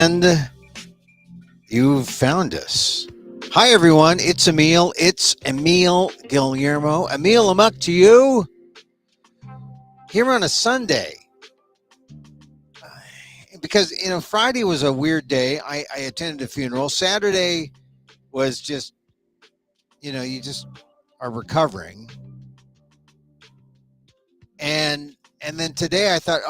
And you've found us. Hi, everyone. It's Emil. It's Emil Guillermo. Emil Amok to you here on a Sunday. Because, Friday was a weird day. I attended a funeral. Saturday was just, you just are recovering. And then today I thought,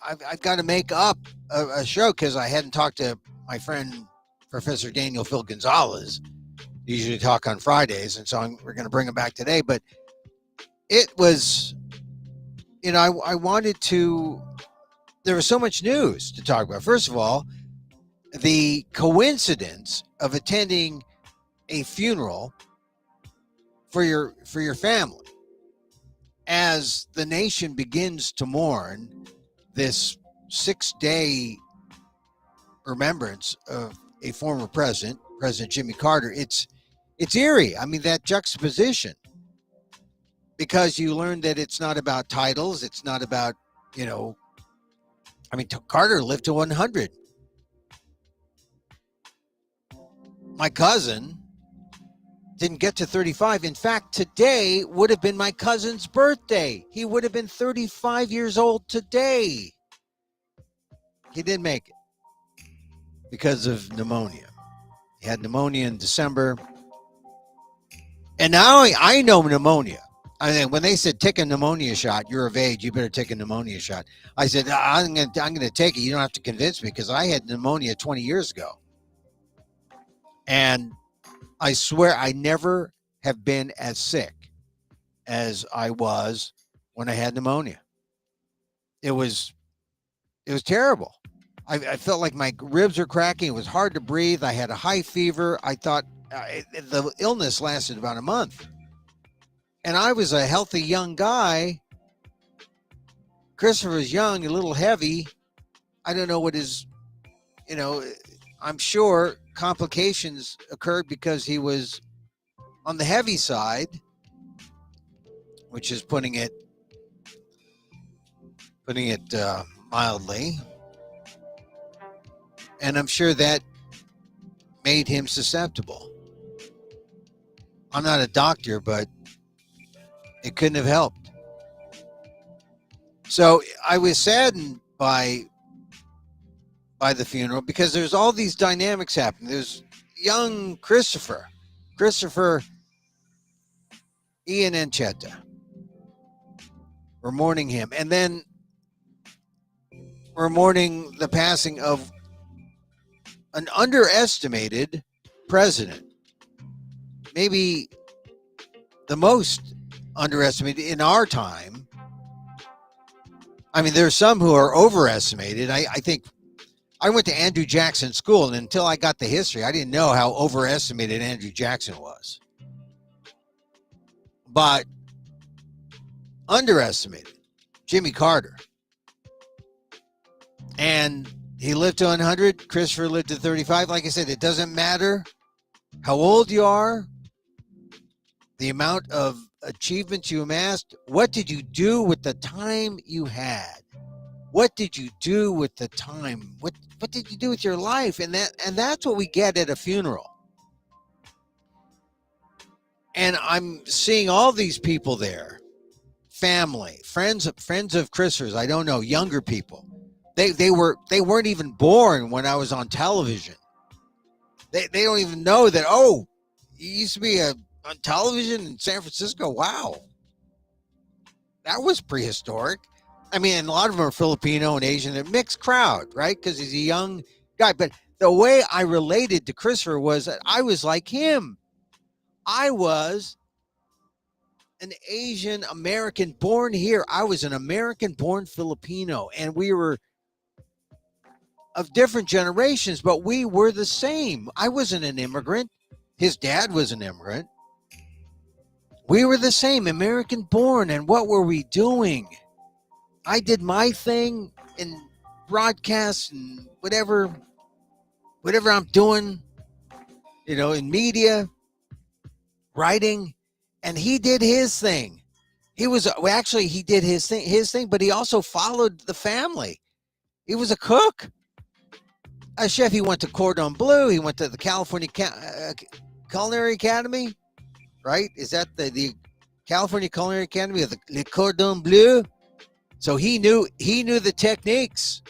I've got to make up a show because I hadn't talked to my friend Professor Daniel Phil Gonzalez. Usually talk on Fridays, and so we're going to bring him back today. But it was, I wanted to. There was so much news to talk about. First of all, the coincidence of attending a funeral for your family as the nation begins to mourn this 6-day remembrance of a former president, President Jimmy Carter. It's eerie. I mean, that juxtaposition, because you learn that it's not about titles. It's not about, Carter lived to 100. My cousin didn't get to 35. In fact, today would have been my cousin's birthday. He would have been 35 years old today. He didn't make it because of pneumonia. He had pneumonia in December. And now I know pneumonia. I mean, when they said take a pneumonia shot, you're of age, you better take a pneumonia shot. I said, I'm gonna take it. You don't have to convince me, because I had pneumonia 20 years ago. And I swear I never have been as sick as I was when I had pneumonia. It was terrible. I felt like my ribs were cracking. It was hard to breathe. I had a high fever. I thought the illness lasted about a month. And I was a healthy young guy. Kristopher was young, a little heavy. I don't know what his, I'm sure complications occurred because he was on the heavy side, which is putting it mildly. And I'm sure that made him susceptible. I'm not a doctor, but it couldn't have helped. So I was saddened by the funeral, because there's all these dynamics happening. There's young Kristopher, Ian Ancheta. We're mourning him. And then we're mourning the passing of an underestimated president. Maybe the most underestimated in our time. I mean, there's some who are overestimated. I think I went to Andrew Jackson School, and until I got the history, I didn't know how overestimated Andrew Jackson was. But underestimated Jimmy Carter. And he lived to 100. Kristopher lived to 35. Like I said, it doesn't matter how old you are, the amount of achievements you amassed. What did you do with the time you had? What did you do with the time? What did you do with your life? And that's what we get at a funeral. And I'm seeing all these people there, family, friends of Kristopher's. I don't know, younger people. They weren't even born when I was on television. They don't even know that. Oh, you used to be on television in San Francisco. Wow, that was prehistoric. I mean, and a lot of them are Filipino and Asian, a mixed crowd, right? Because he's a young guy. But the way I related to Kristopher was that I was like him. I was an Asian American born here. I was an American born Filipino, and we were of different generations, but we were the same. I wasn't an immigrant. His dad was an immigrant. We were the same, American born. And what were we doing? I did my thing in broadcasts and whatever I'm doing, in media, writing, and he did his thing. He did his thing, but he also followed the family. He was a cook. a chef. He went to Cordon Bleu. He went to the California Culinary Academy, right? Is that the California Culinary Academy of the Le Cordon Bleu? So he knew the techniques.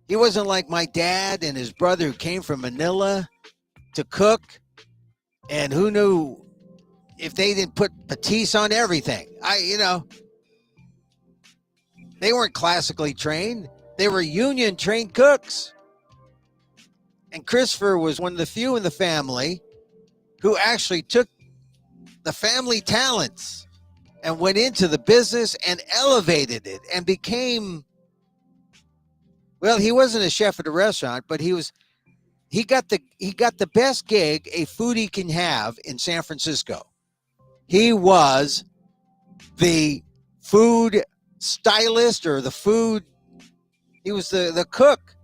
He wasn't like my dad and his brother who came from Manila to cook, and who knew if they didn't put patis on everything. They weren't classically trained. They were union trained cooks. And Kristopher was one of the few in the family who actually took the family talents and went into the business and elevated it and became, well, he wasn't a chef at a restaurant, but he got the best gig a foodie can have in San Francisco. He was the food stylist, or he was the cook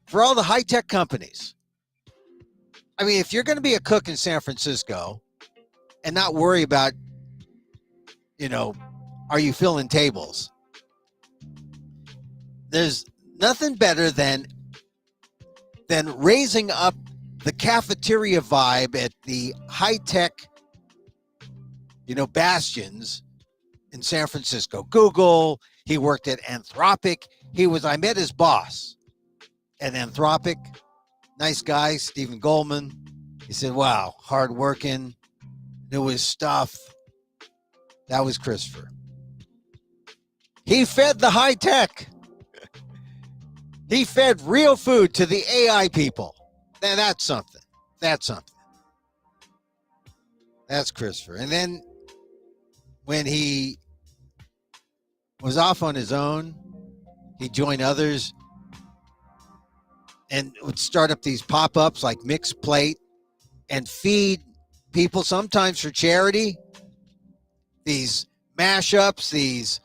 for all the high-tech companies. I mean, if you're going to be a cook in San Francisco and not worry about, are you filling tables? There's nothing better than raising up the cafeteria vibe at the high-tech, bastions in San Francisco. Google. He worked at Anthropic. I met his boss at Anthropic. Nice guy, Stephen Goldman. He said, wow, hardworking, knew his stuff. That was Kristopher. He fed the high tech. He fed real food to the AI people. Now that's something. That's Kristopher. And then when he was off on his own, he joined others and would start up these pop-ups like Mixed Plate and feed people, sometimes for charity, these mashups, these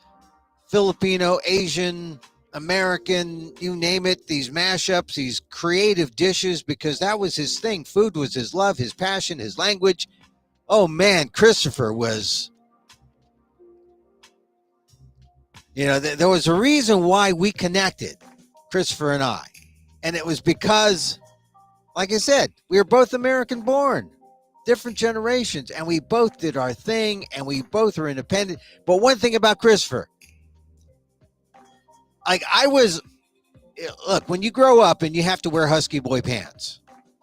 Filipino, Asian, American, you name it, these mashups, these creative dishes, because that was his thing. Food was his love, his passion, his language. Oh man, Kristopher was, there was a reason why we connected, Kristopher and I. And it was because, like I said, we were both American born, different generations, and we both did our thing, and we both were independent. But one thing about Kristopher, look, when you grow up and you have to wear husky boy pants,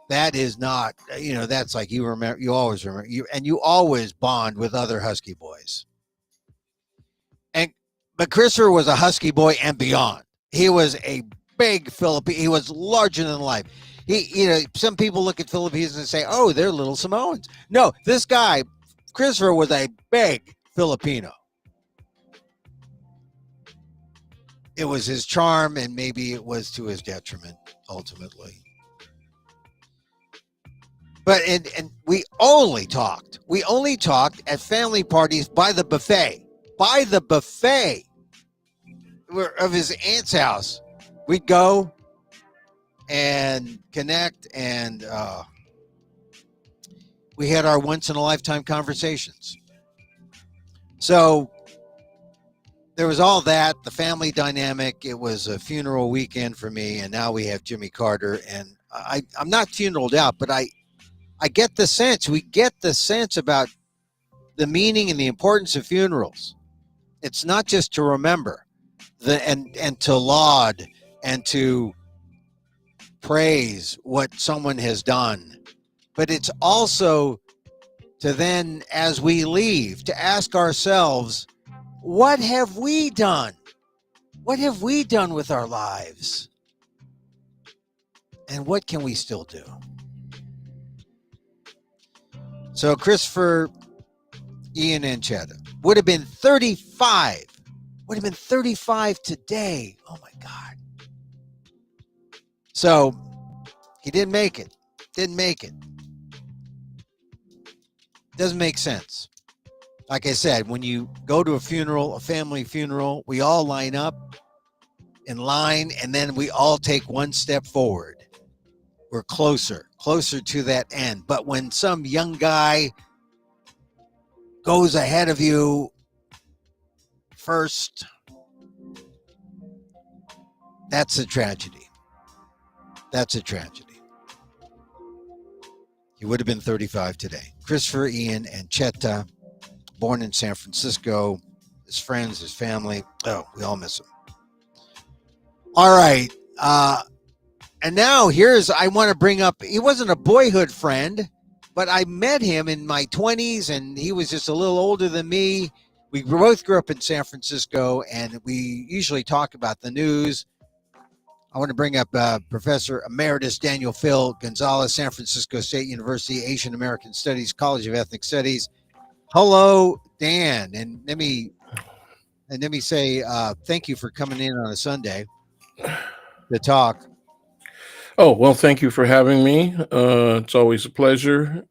that is not, that's like you always remember, you always bond with other husky boys. But Kristopher was a husky boy and beyond. He was a big Filipino. He was larger than life. Some people look at Filipinos and say, oh, they're little Samoans. No, this guy, Kristopher, was a big Filipino. It was his charm, and maybe it was to his detriment, ultimately. But, and we only talked at family parties by the buffet of his aunt's house. We'd go and connect, and we had our once-in-a-lifetime conversations. So there was all that, the family dynamic. It was a funeral weekend for me, and now we have Jimmy Carter, and I'm not funeraled out, but I get the sense, we get the sense about the meaning and the importance of funerals. It's not just to remember and to laud and to praise what someone has done, but it's also to then, as we leave, to ask ourselves, what have we done? What have we done with our lives? And what can we still do? So Kristopher Ian Ancheta would have been 35. Would have been 35 today. Oh my God. So he didn't make it. Doesn't make sense. Like I said, when you go to a funeral, a family funeral, we all line up in line, and then we all take one step forward. We're closer to that end. But when some young guy goes ahead of you first, that's a tragedy. That's a tragedy. He would have been 35 today. Kristopher Ian Ancheta, born in San Francisco. His friends, his family. Oh, we all miss him. All right. And now I want to bring up, he wasn't a boyhood friend, but I met him in my 20s, and he was just a little older than me. We both grew up in San Francisco, and we usually talk about the news. I want to bring up Professor Emeritus Daniel Phil Gonzalez, San Francisco State University, Asian American Studies, College of Ethnic Studies. Hello, Dan. And let me say thank you for coming in on a Sunday to talk. Oh, well, thank you for having me. It's always a pleasure.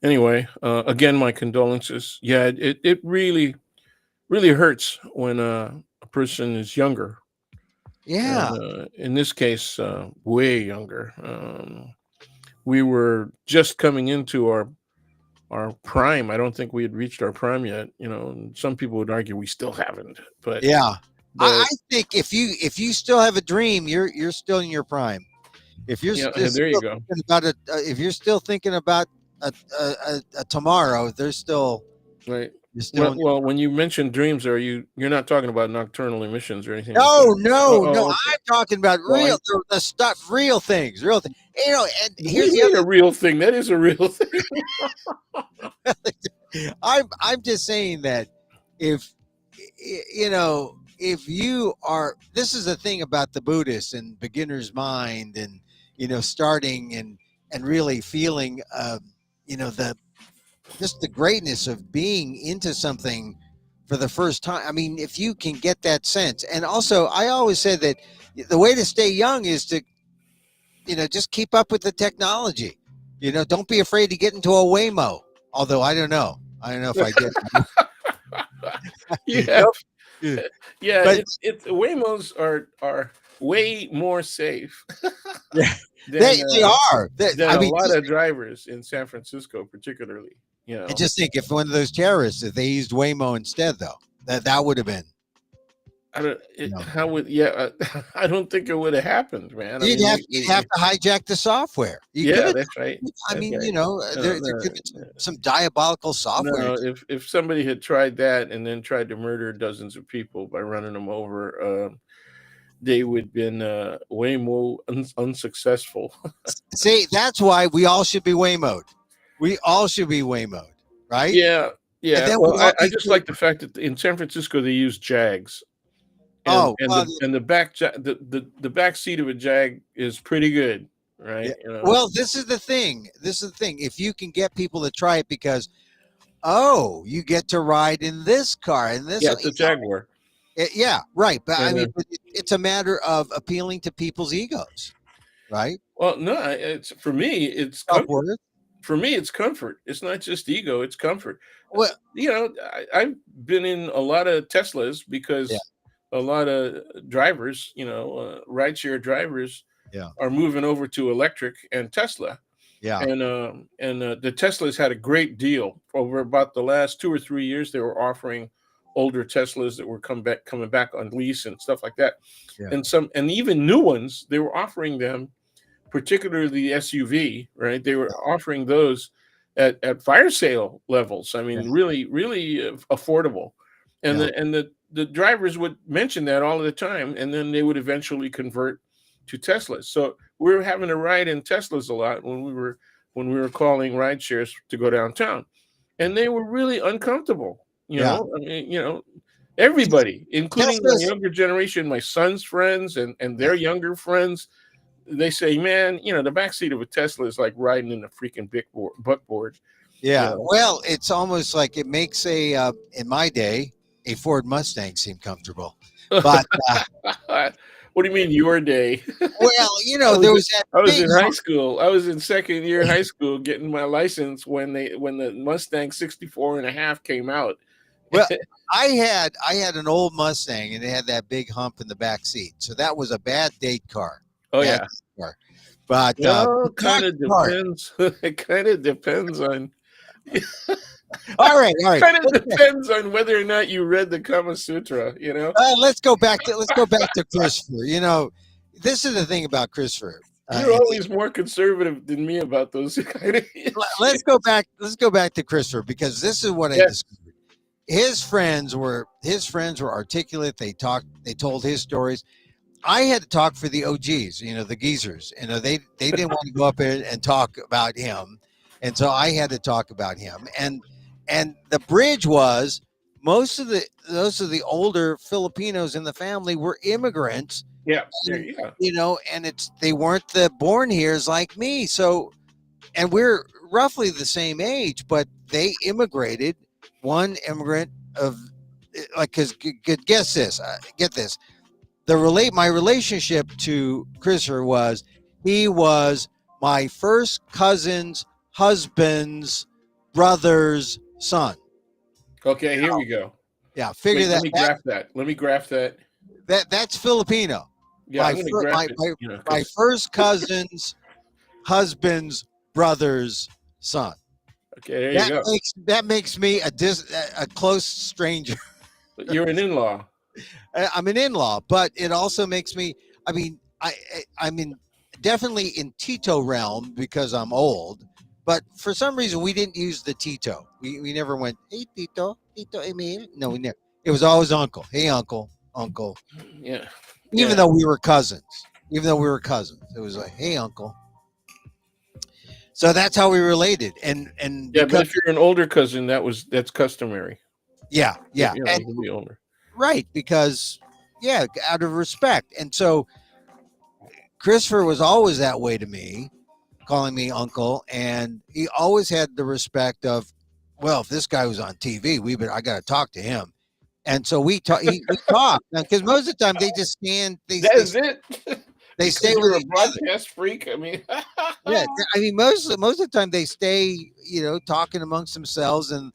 Anyway, again, my condolences. Yeah, it really hurts when a person is younger. Yeah. And, in this case, way younger. We were just coming into our prime. I don't think we had reached our prime yet. And some people would argue we still haven't. But yeah. I think if you still have a dream, you're still in your prime. If you're there you go. If you're still thinking about a tomorrow, there's still right. Well, when you mention dreams, you're not talking about nocturnal emissions or anything? No, like no. Okay. I'm talking about the stuff, real things. And here's the other real thing. That is a real thing. I'm just saying that if you are, this is the thing about the Buddhists and beginner's mind, and starting and really feeling just the greatness of being into something for the first time. I mean, if you can get that sense. And also, I always said that the way to stay young is to just keep up with the technology. Don't be afraid to get into a Waymo, although I don't know if I did. Yeah, but Waymos are way more safe. They are. A lot of drivers in San Francisco, particularly. I just think if one of those terrorists, if they used Waymo instead, though, that would have been. I don't think it would have happened, man. You'd have to hijack the software. That's right. I mean, there could be some diabolical software. No, if somebody had tried that and then tried to murder dozens of people by running them over, they would have been way more unsuccessful. See, that's why we all should be Waymo'd. We all should be Waymo'd, right? Yeah. Well, I just like the fact that in San Francisco they use Jags. The back seat of a Jag is pretty good, right? Yeah. Well, this is the thing. If you can get people to try it, because you get to ride in this car, and this it's a Jaguar. Yeah, right. But I mean, it's a matter of appealing to people's egos, right? Well, no, it's for me. It's comfort. For me, it's comfort. It's not just ego; it's comfort. Well, I've been in a lot of Teslas because. Yeah. A lot of drivers, rideshare drivers, are moving over to electric and Tesla. Yeah, and the Teslas had a great deal over about the last 2 or 3 years. They were offering older Teslas that were coming back on lease and stuff like that, and even new ones. They were offering them, particularly the SUV. Right, they were offering those at fire sale levels. I mean, really, really affordable, and the drivers would mention that all the time, and then they would eventually convert to Teslas. So we were having to ride in Teslas a lot when we were calling ride shares to go downtown, and they were really uncomfortable. I mean, everybody, including the younger generation, my son's friends and their younger friends, they say, man, the backseat of a Tesla is like riding in a freaking buckboard. Yeah. Well, it's almost like it makes in my day, a Ford Mustang seemed comfortable, but what do you mean your day? Well, there was that. I was in high school. I was in second year high school getting my license when the Mustang 64.5 came out. Well, I had an old Mustang, and it had that big hump in the back seat, so that was a bad date car. Oh yeah, car. But it kind of depends. It kind of depends on. All right. Kind of depends on whether or not you read the Kama Sutra. Let's go back to Kristopher. this is the thing about Christopher. You're always more conservative than me about those kind of issues. Let's go back. Let's go back to Christopher, because this is what I discovered. His friends were articulate. They talked. They told his stories. I had to talk for the OGs, the geezers. They didn't want to go up there and talk about him, and so I had to talk about him. And the bridge was those of the older Filipinos in the family were immigrants. Yeah, and they weren't the born here's like me. So, and we're roughly the same age, but they immigrated. One immigrant because guess this, get this. My relationship to Christopher was, he was my first cousin's husband's brother's son. Okay, here we go. Yeah, figure that. Let me graph that. That's Filipino. Yeah, my first cousin's husband's brother's son. Okay, there you go. That makes me a close stranger. You're an in-law. I'm an in-law, but it also makes me. I mean, I'm definitely in Tito realm because I'm old. But for some reason, we didn't use the Tito. We never went, hey Tito Emil. No, we never. It was always uncle. Hey uncle. Yeah. Even though we were cousins. It was like, hey uncle. So that's how we related. And but if you're an older cousin, that's customary. Yeah. You can be older. Right, because out of respect. And so Christopher was always that way to me, calling me uncle, and he always had the respect of, well, if this guy was on TV, I got to talk to him. And so we talk because most of the time they just stand. That's it. They stay with a broadcast freak. I mean, most of the time they stay, talking amongst themselves, and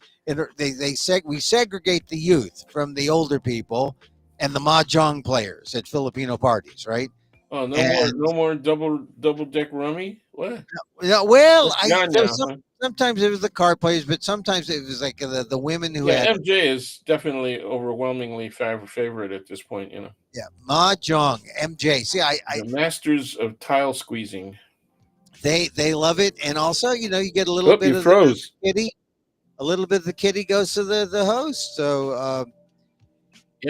we segregate the youth from the older people and the mahjong players at Filipino parties, right? Oh, no more double deck rummy. What? Well, sometimes it was the card players, but sometimes it was like the women who had. MJ is definitely overwhelmingly favorite at this point. Yeah, mahjong, MJ. See, the masters of tile squeezing. They love it, and also you get a little bit of the kitty. A little bit of the kitty goes to the host. So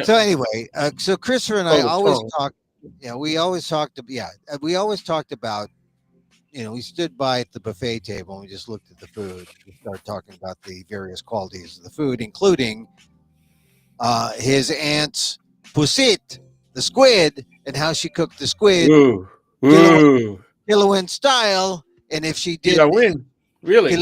so anyway, so Christopher and I always talk. Yeah, we always talked. We always talked about. We stood by at the buffet table and we just looked at the food. We started talking about the various qualities of the food, including his aunt's pusit, the squid, and how she cooked the squid. Kilauean style. And if she did. Really?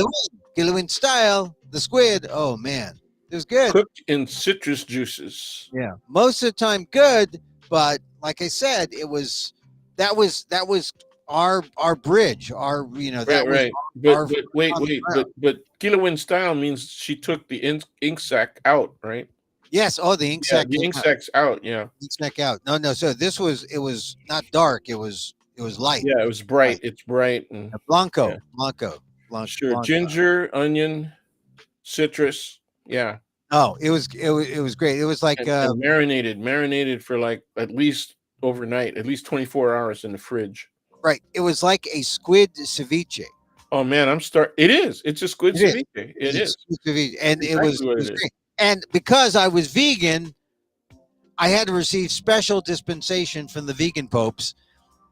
Kilauean style, the squid. Oh, man. It was good. Cooked in citrus juices. Yeah. Most of the time good, but like I said, that was our bridge, right. But Kilauean style means she took the ink sac out, right? Yes. Oh, the ink sac. The ink sac's out. Yeah. Ink sac out. No. So it was not dark. It was light. Yeah, it was bright. Light. It's bright and Blanco. Sure. Blanco. Ginger, onion, citrus. Yeah. Oh, it was great. It was like and marinated for like at least overnight, at least 24 hours in the fridge. Right. It was like a squid ceviche. Oh man, it is. It's a squid ceviche. It is. And it was great. And because I was vegan, I had to receive special dispensation from the vegan popes,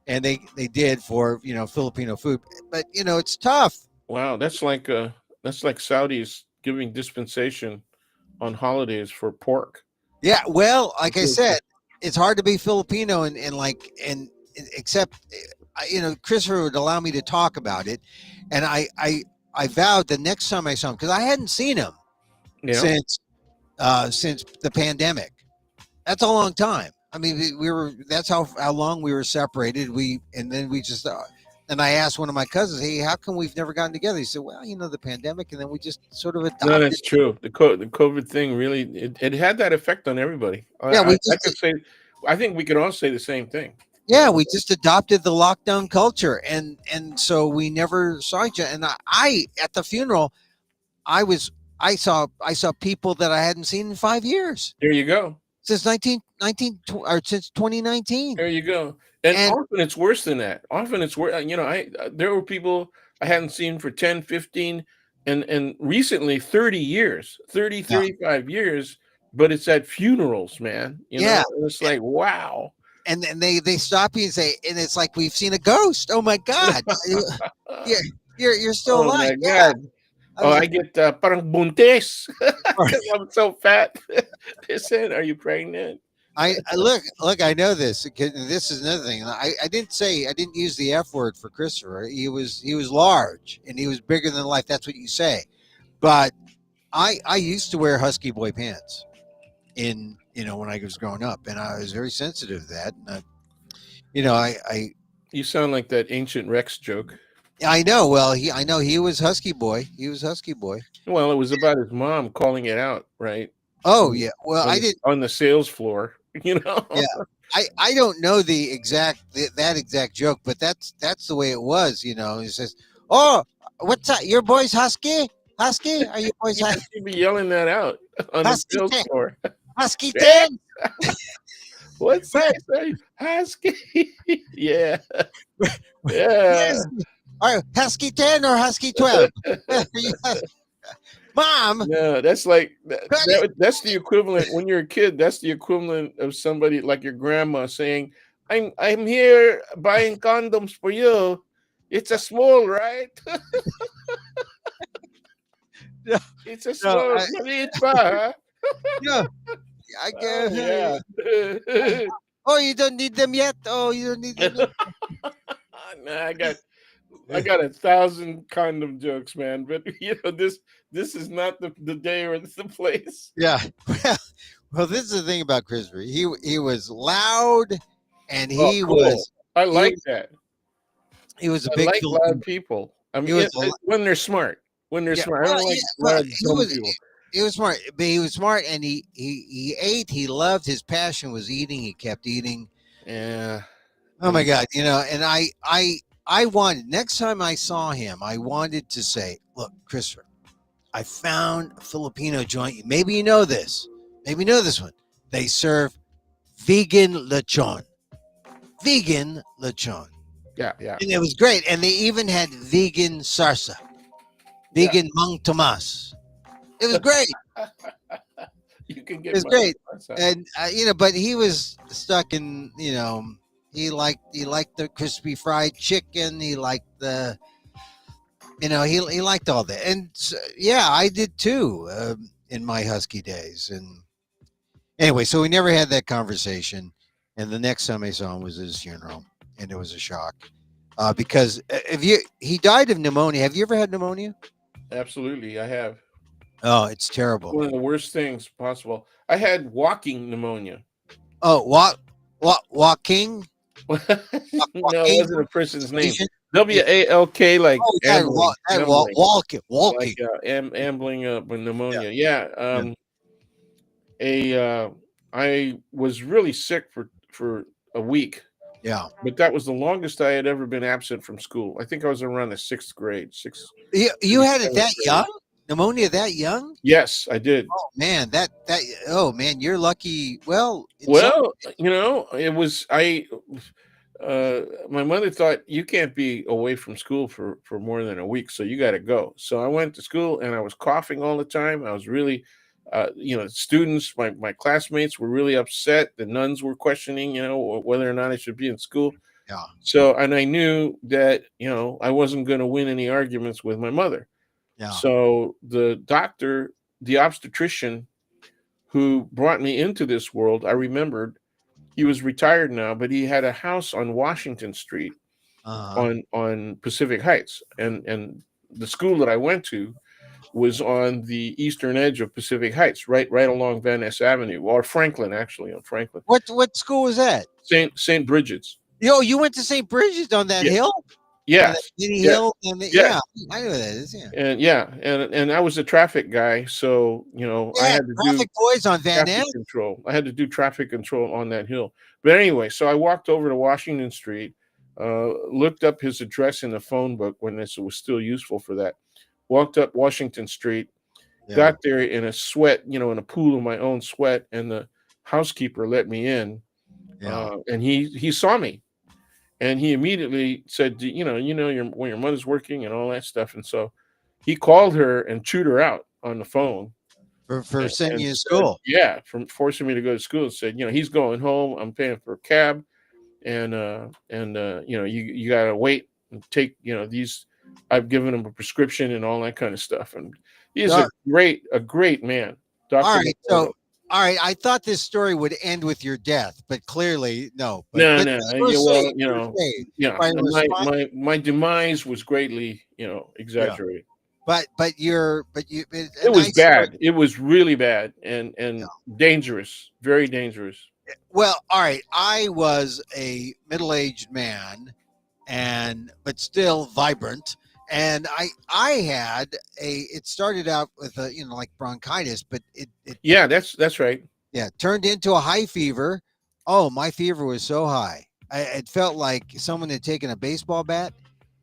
and they did for Filipino food. But it's tough. Wow, that's like Saudis giving dispensation on holidays for pork. Yeah, well, like I said, it's hard to be Filipino and except Christopher would allow me to talk about it, and I vowed the next time I saw him, because I hadn't seen him since the pandemic. That's a long time. I mean, that's how long we were separated. And I asked one of my cousins, hey, how come we've never gotten together? He said, well, the pandemic, and then we just sort of adopted. No, that's true. The COVID thing really it had that effect on everybody. Yeah, I think we could all say the same thing. Yeah, we just adopted the lockdown culture, and so we never saw each other. And I at the funeral, I saw people that I hadn't seen in 5 years. There you go. Since 2019. There you go. And often it's worse than that. Often it's worse. There were people I hadn't seen for 10, 15, and recently 30 years, 30, Yeah. 35 years, but it's at funerals, man. Yeah. And it's like, wow. And then they stop you and say, and it's like, we've seen a ghost. Oh my God. You're still Oh alive. my Yeah. God. Oh, I get parang buntes because I'm so fat. They said, "Are you pregnant?" I look, I know this. This is another thing. I didn't use the F word for Christopher. He was large and he was bigger than life. That's what you say. But I used to wear husky boy pants when I was growing up, and I was very sensitive to that. And You sound like that ancient Rex joke. I know. Well, I know he was husky boy. He was husky boy. Well, it was about his mom calling it out, right? Oh yeah. Well, I did. On the sales floor, Yeah. I don't know that exact joke, but that's the way it was. He says, "Oh, what's that? Your boy's husky? Husky? Are you boys Yeah, he'd be yelling that out on the husky? sales floor. Husky 10? What's that say? Husky? Yeah. Yeah. Yes. Husky 10 or Husky 12? Mom. No, that's like that's the equivalent when you're a kid. That's the equivalent of somebody like your grandma saying, "I'm here buying condoms for you. It's a small, right? No, It's a small. Maliit pa, huh?" no, I Oh, guess. yeah. Oh, you don't need them yet. Oh, you don't need them yet. Nah, I got 1,000 condom jokes, man. But this is not the day or the place. Yeah. Well, this is the thing about Christopher. He was loud, and he cool. was. I like that. He was a I big like loud people. I mean, when they're smart. When they're smart. I don't like loud dumb people. He was smart, but he was smart, and he ate. He loved. His passion was eating. He kept eating. Yeah. Oh my God! And I wanted, next time I saw him, I wanted to say, "Look, Christopher, I found a Filipino joint. Maybe you know this. Maybe you know this one. They serve vegan lechon. Vegan lechon. Yeah. And it was great. And they even had vegan sarsa, vegan mang tomas. It was great. You can get. It was great. And but he was stuck in. He liked the crispy fried chicken. He liked the. He liked all that. And yeah, I did too in my husky days. And anyway, so we never had that conversation. And the next time I saw him was at his funeral, and it was a shock because he died of pneumonia. Have you ever had pneumonia? Absolutely, I have. Oh, it's terrible. One of the worst things possible. I had walking pneumnia. Oh, walking? No, it wasn't a person's name. WALK, like walking, like ambling with pneumonia. Yeah. I was really sick for a week. Yeah, but that was the longest I had ever been absent from school. I think I was around the 6th grade. You had it that young? Pneumonia that young? Yes, I did. Oh man, oh man, you're lucky. Well, it was my mother thought you can't be away from school for more than a week, so you got to go. So I went to school and I was coughing all the time. I was really students, my classmates were really upset. The nuns were questioning, whether or not I should be in school. Yeah. So, and I knew that, I wasn't going to win any arguments with my mother. Yeah. So the doctor, the obstetrician who brought me into this world, I remembered he was retired now, but he had a house on Washington Street on Pacific Heights. And the school that I went to was on the eastern edge of Pacific Heights, right along Van Ness Avenue, or Franklin, actually, on Franklin. What school was that? St. Bridget's. Yo, you went to St. Bridget's on that hill? Yeah. Hill. Yeah, I know what that is. Yeah. And I was a traffic guy, so I had to do traffic boys on Van Ness control. I had to do traffic control on that hill. But anyway, so I walked over to Washington Street, looked up his address in the phone book when this was still useful for that. Walked up Washington Street, got there in a sweat, in a pool of my own sweat, and the housekeeper let me in. And he saw me. and he immediately said, when your mother's working and all that stuff, and so he called her and chewed her out on the phone for sending and you to said, school. yeah, from forcing me to go to school. And said, he's going home. I'm paying for a cab, and you gotta wait and take these. I've given him a prescription and all that kind of stuff. And he is So, a great man, all Doctor right. So, McCormick. all right. I thought this story would end with your death, but clearly no. But No, but no, you were saved. You were well, saved yeah, by a response. my demise was greatly, Yeah. exaggerated. But you a It was nice story. bad. It was really bad Yeah. and dangerous, very dangerous. Well, all right. I was a middle-aged man, but still vibrant. And I had it started out with like bronchitis, but Yeah, that's right. yeah, turned into a high fever. Oh, my fever was so high. It felt like someone had taken a baseball bat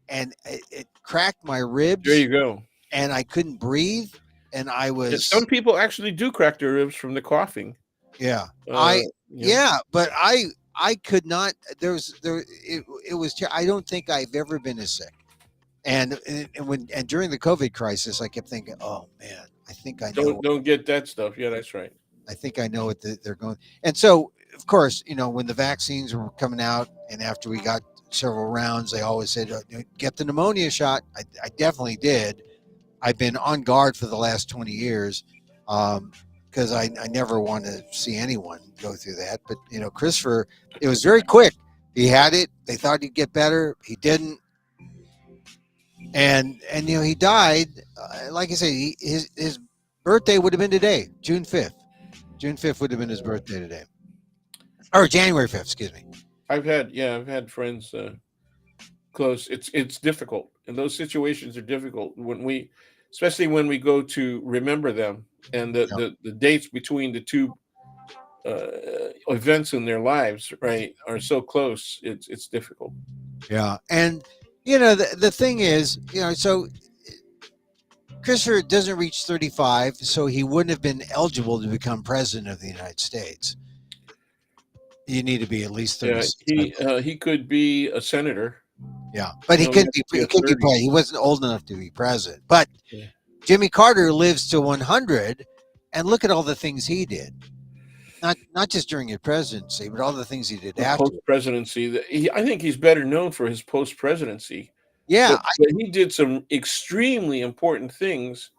and it cracked my There ribs you go. and I couldn't breathe. And I Yeah, was, some people actually do crack their ribs from the coughing. yeah, Uh, you know, yeah, but I could not, it was, I don't think I've ever been as sick. And during the COVID crisis, I kept thinking, oh man, don't get that stuff. Yeah, that's right. I think I know what they're going. And so, of course, when the vaccines were coming out, and after we got several rounds, they always said, "Get the pneumonia shot." I definitely did. I've been on guard for the last 20 years because I never want to see anyone go through that. But Christopher, it was very quick. He had it. They thought he'd get better. He didn't, and he died. Like I said, his birthday would have been today, June 5th. June 5th would have been his birthday today, or January 5th. Excuse me. I've had friends close. It's difficult, and those situations are difficult especially when we go to remember them, and Yeah. the dates between the two events in their lives, right, are so close. It's difficult. Yeah, and the thing is, so Christopher doesn't reach 35, so he wouldn't have been eligible to become president of the United States. You need to be at least Yeah, 36. he could be a senator. Yeah, but he You couldn't have be. to be He a could be 30. He wasn't old enough to be president. But Yeah. Jimmy Carter lives to 100, and look at all the things he did. Not just during his presidency, but all the things he did The after. post presidency. I think he's better known for his post presidency, Yeah, but he did some extremely important things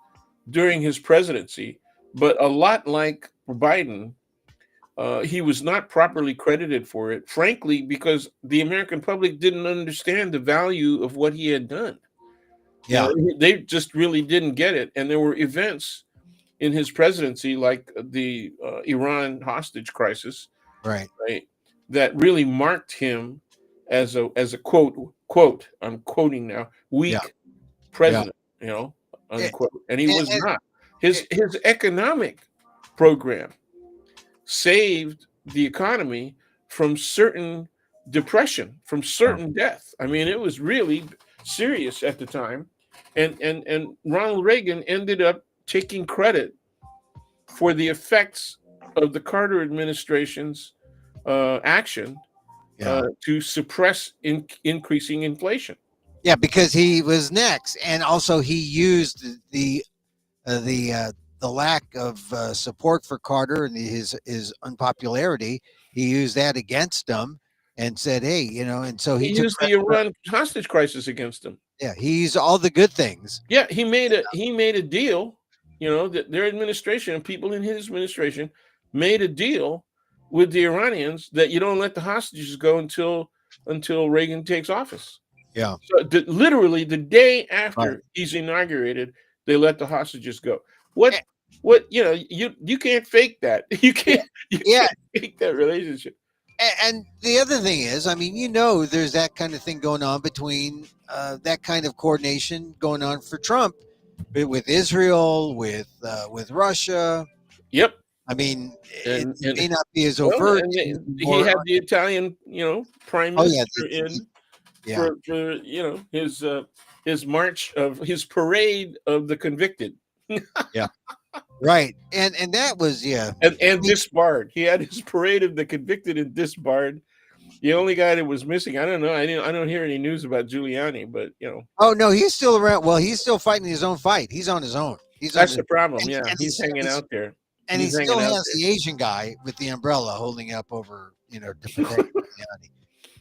during his presidency. But a lot like Biden, he was not properly credited for it, frankly, because the American public didn't understand the value of what he had done. yeah, They just really didn't get it. And there were events in his presidency, like the Iran hostage crisis, right. right, that really marked him as a quote. I'm quoting now. Yeah, Weak yeah. president, It, unquote. And he was it, not. it, His economic program saved the economy from certain depression, from yeah, certain death. I mean, it was really serious at the time. And Ronald Reagan ended up taking credit for the effects of the Carter administration's action yeah. to suppress increasing inflation. Yeah, because he was next, and also he used uh, the uh, the lack of support for Carter and his unpopularity. He used that against him and said, "Hey, and so he He took used the credit for, Iran hostage crisis against him. yeah, he used all the good things. Yeah, he made a deal. That their administration and people in his administration made a deal with the Iranians that you don't let the hostages go until Reagan takes office. Yeah, So literally the day right. after he's inaugurated, they let the hostages go. Eh, What you can't fake that. Yeah, You yeah. can't fake that relationship. And the other thing is, I mean, there's that kind of thing going on between that kind of coordination going on for Trump with Israel, with Russia. Yep. I mean, it And may not be as well, overt. and he More, had the Italian, prime oh yeah, minister in yeah, for his march of his parade of the convicted yeah, right. And that was, yeah. I and mean, disbarred. He had his parade of the convicted and disbarred. The only guy that was missing, I don't know. I don't hear any news about Giuliani, but Oh no, he's still around. Well, he's still fighting his own fight. He's on his own. He's on that's his, the problem. and, Yeah, and he's hanging out there. and he He's still hanging out has the Asian guy with the umbrella holding up over, to protect Giuliani.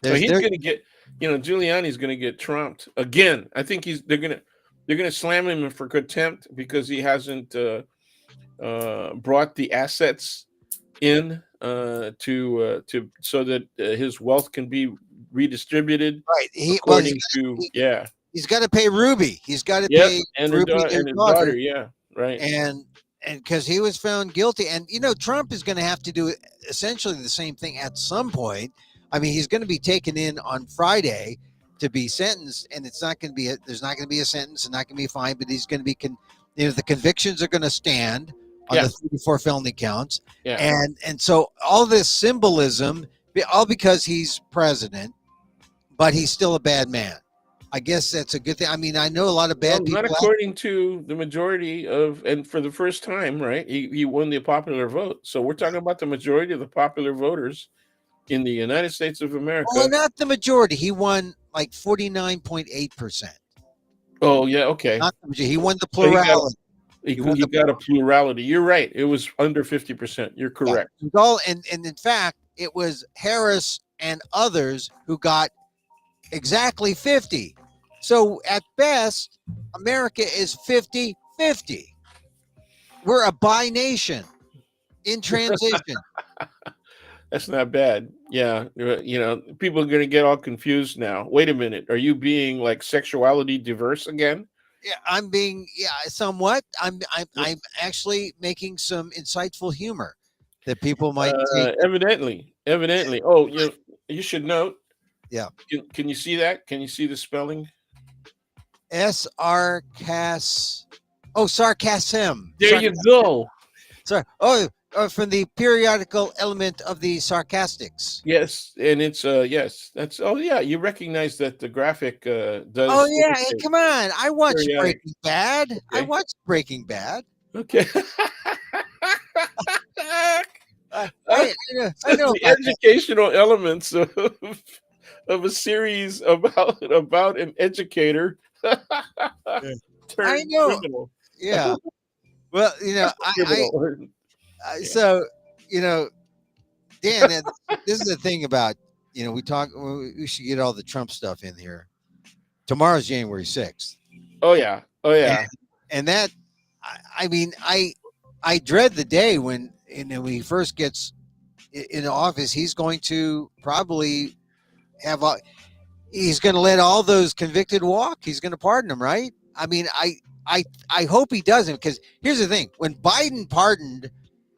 So he's going to get, Giuliani's going to get trumped again. I think they're going to slam him for contempt because he hasn't brought the assets in to so that his wealth can be redistributed. Right. He's got to pay Ruby. He's got to pay and Ruby and his daughter. Yeah, right. And because he was found guilty, and Trump is going to have to do essentially the same thing at some point. I mean, he's going to be taken in on Friday to be sentenced, and it's not going to be there's not going to be a sentence and not going to be a fine, but he's going to be the convictions are going to stand on the 34 felony counts. Yeah. And so all this symbolism, all because he's president, but he's still a bad man. I guess that's a good thing. I mean, I know a lot of bad people. Not according to the majority and for the first time, right? He won the popular vote. So we're talking about the majority of the popular voters in the United States of America. Well, not the majority. He won like 49.8%. Oh, yeah. Okay. Not the majority. He won the plurality. He got a plurality. You're right. It was under 50%. You're correct. Yeah. And in fact, it was Harris and others who got exactly 50. So at best, America is 50-50. We're a bi nation in transition. That's not bad. Yeah. People are going to get all confused now. Wait a minute. Are you being like sexuality diverse again? Yeah, I'm being somewhat. I'm actually making some insightful humor that people might take. Evidently. Oh, you should note. Yeah. Can you see that? Can you see the spelling? Sarcasm. There you go. Sorry. From the periodical element of the sarcastics. Yes, and it's yes. That's you recognize that the graphic does. Oh yeah, hey, come on. I watched periodic. Breaking Bad. Okay. I watched Breaking Bad. Okay. I know the educational elements of a series about an educator. I know. Criminal. Yeah. Well, so Dan, this is the thing about we should get all the Trump stuff in here. Tomorrow's January 6th. Oh yeah. And that, I mean, I dread the day when he first gets in office. He's going to probably he's going to let all those convicted walk. He's going to pardon them, right? I mean, I hope he doesn't, because here's the thing: when Biden pardoned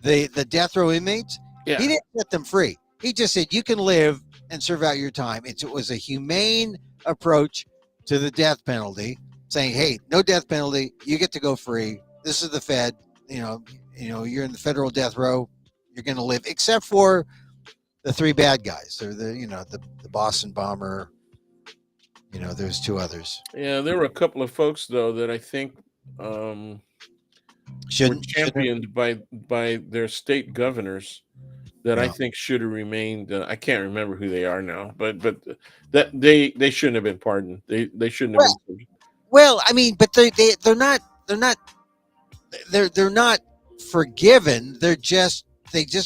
the death row inmates, he didn't set them free. He just said you can live and serve out your time. It was a humane approach to the death penalty, saying, "Hey, no death penalty. You get to go free. This is the Fed. You're in the federal death row. You're going to live, except for the three bad guys. They're the Boston bomber. There's two others. Yeah, there were a couple of folks though that I think were championed by their state governors that I think should have remained. I can't remember who they are now, but that they shouldn't have been pardoned. They shouldn't have been. Well, I mean, but they're not forgiven. They just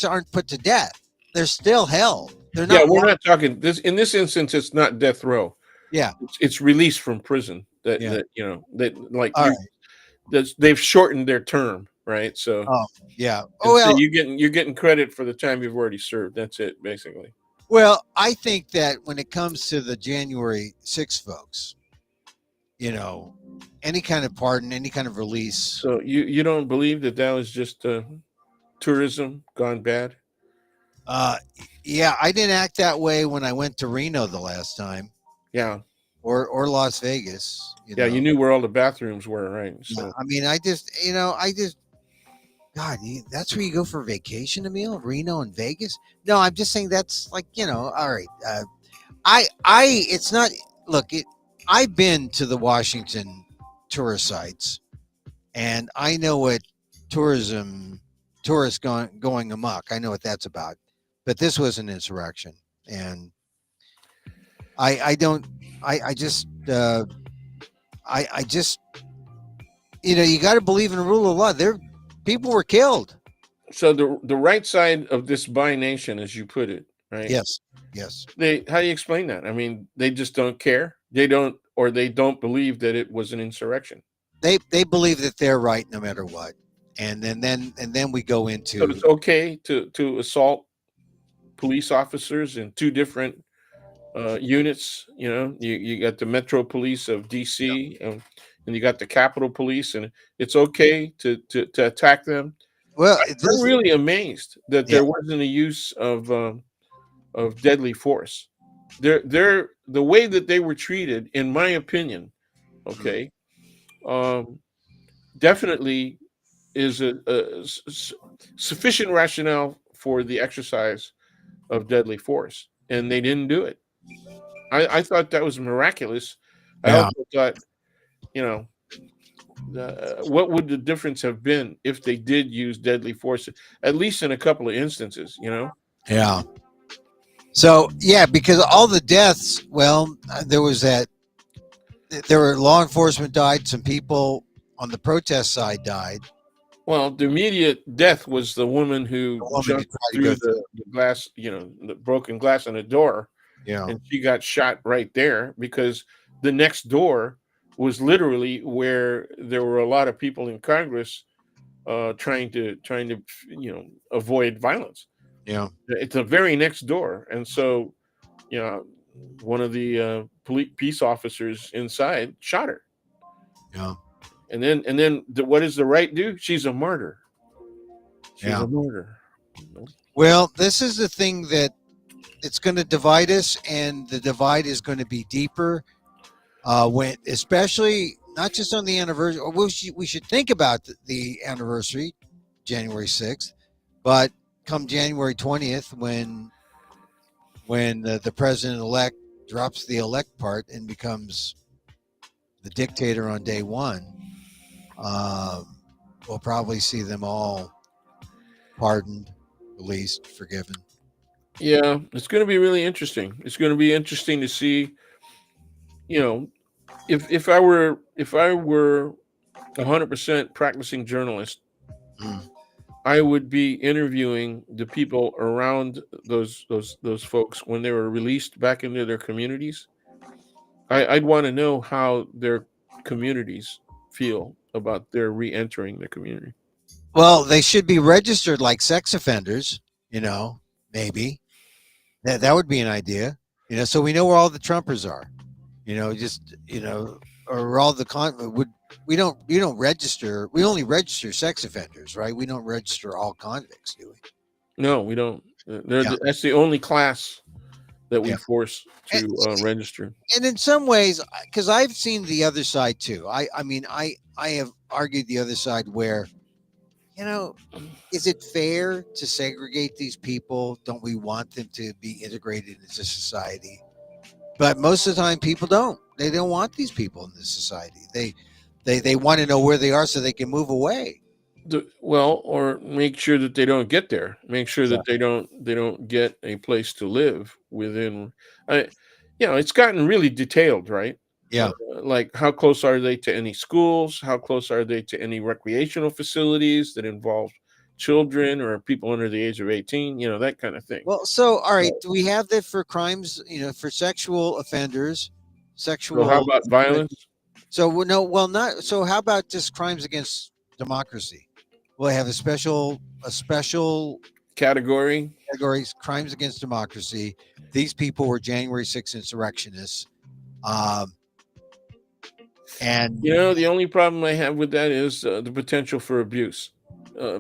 aren't put to death. They're still held. They're not. Yeah, we're not talking this in this instance. It's not death row. Yeah, it's release from prison. They've shortened their term, right? So so you're getting credit for the time you've already served. That's it, basically. Well, I think that when it comes to the January 6th folks, any kind of pardon, any kind of release. So you don't believe that was just tourism gone bad? Yeah, I didn't act that way when I went to Reno the last time. Yeah. Or Las Vegas. You knew where all the bathrooms were, right? So. I mean, God, that's where you go for vacation, Emil? Reno and Vegas? No, I'm just saying that's like, all right. It's not, look, I've been to the Washington tourist sites, and I know what tourists going amok. I know what that's about. But this was an insurrection, and I don't. I just. I just. You got to believe in the rule of law. There, people were killed. So the right side of this bi nation, as you put it, right? Yes. Yes. They how do you explain that? I mean, they just don't care. They don't, or they don't believe that it was an insurrection. They believe that they're right no matter what, and then we go So it's into. okay to assault police officers in two different units. You got the Metro Police of DC, and you got the Capitol Police, and it's okay to attack them. Well, I'm this. really amazed that Yeah. there wasn't a use of deadly force. They're the way that they were treated, in my opinion. Mm, Okay, um, definitely is sufficient rationale for the exercise of deadly force, and they didn't do it. I thought that was miraculous. I yeah. also thought, you know, what would the difference have been if they did use deadly force, at least in a couple of instances, Yeah. So yeah, because all the deaths. Well, there was that. There were law enforcement died. Some people on the protest side died. Well, the immediate death was the woman who The woman who jumped tried to go through through. the glass, the broken glass on the door, Yeah. and she got shot right there because the next door was literally where there were a lot of people in Congress trying to avoid violence. Yeah. It's the very next door, and so you know one of the police peace officers inside shot her, Yeah. and then what does the right do? She's a martyr. She's Yeah. a martyr. Well, this is the thing that it's going to divide us, and the divide is going to be deeper. When, especially not just on the anniversary, or we should think about the anniversary, January 6th, but come January 20th, when the president elect drops the elect part and becomes the dictator on day one, um, we'll probably see them all pardoned, released, forgiven. Yeah, it's going to be really interesting. It's going to be interesting to see, you know, if I were 100% practicing journalist, Mm. I would be interviewing the people around those folks when they were released back into their communities. I'd want to know how their communities feel about their re-entering the community. Well, they should be registered like sex offenders, maybe. That would be an idea. So we know where all the Trumpers are. Just or all the would we don't register. We only register sex offenders, right? We don't register all convicts, do we? No, we don't. Yeah, That's the only class that we yeah. force And, to register. and in some ways, because I've seen the other side too. I have argued the other side where you know is it fair to segregate these people? Don't we want them to be integrated into society? But most of the time, people don't. They don't want these people in this society. They want to know where they are so they can move away. Well, or make sure that they don't get there. Make sure that Exactly. they don't get a place to live within. I, it's gotten really detailed, right? Yeah. Like how close are they to any schools? How close are they to any recreational facilities that involve children or people under the age of 18? That kind of thing. Well, so all right, do we have that for crimes? For sexual offenders, So how sexual. about violence So no, well, not so. How about just crimes against democracy? We'll have a special category? categories: crimes against democracy. These people were January 6th insurrectionists, um, and The only problem I have with that is the potential for abuse,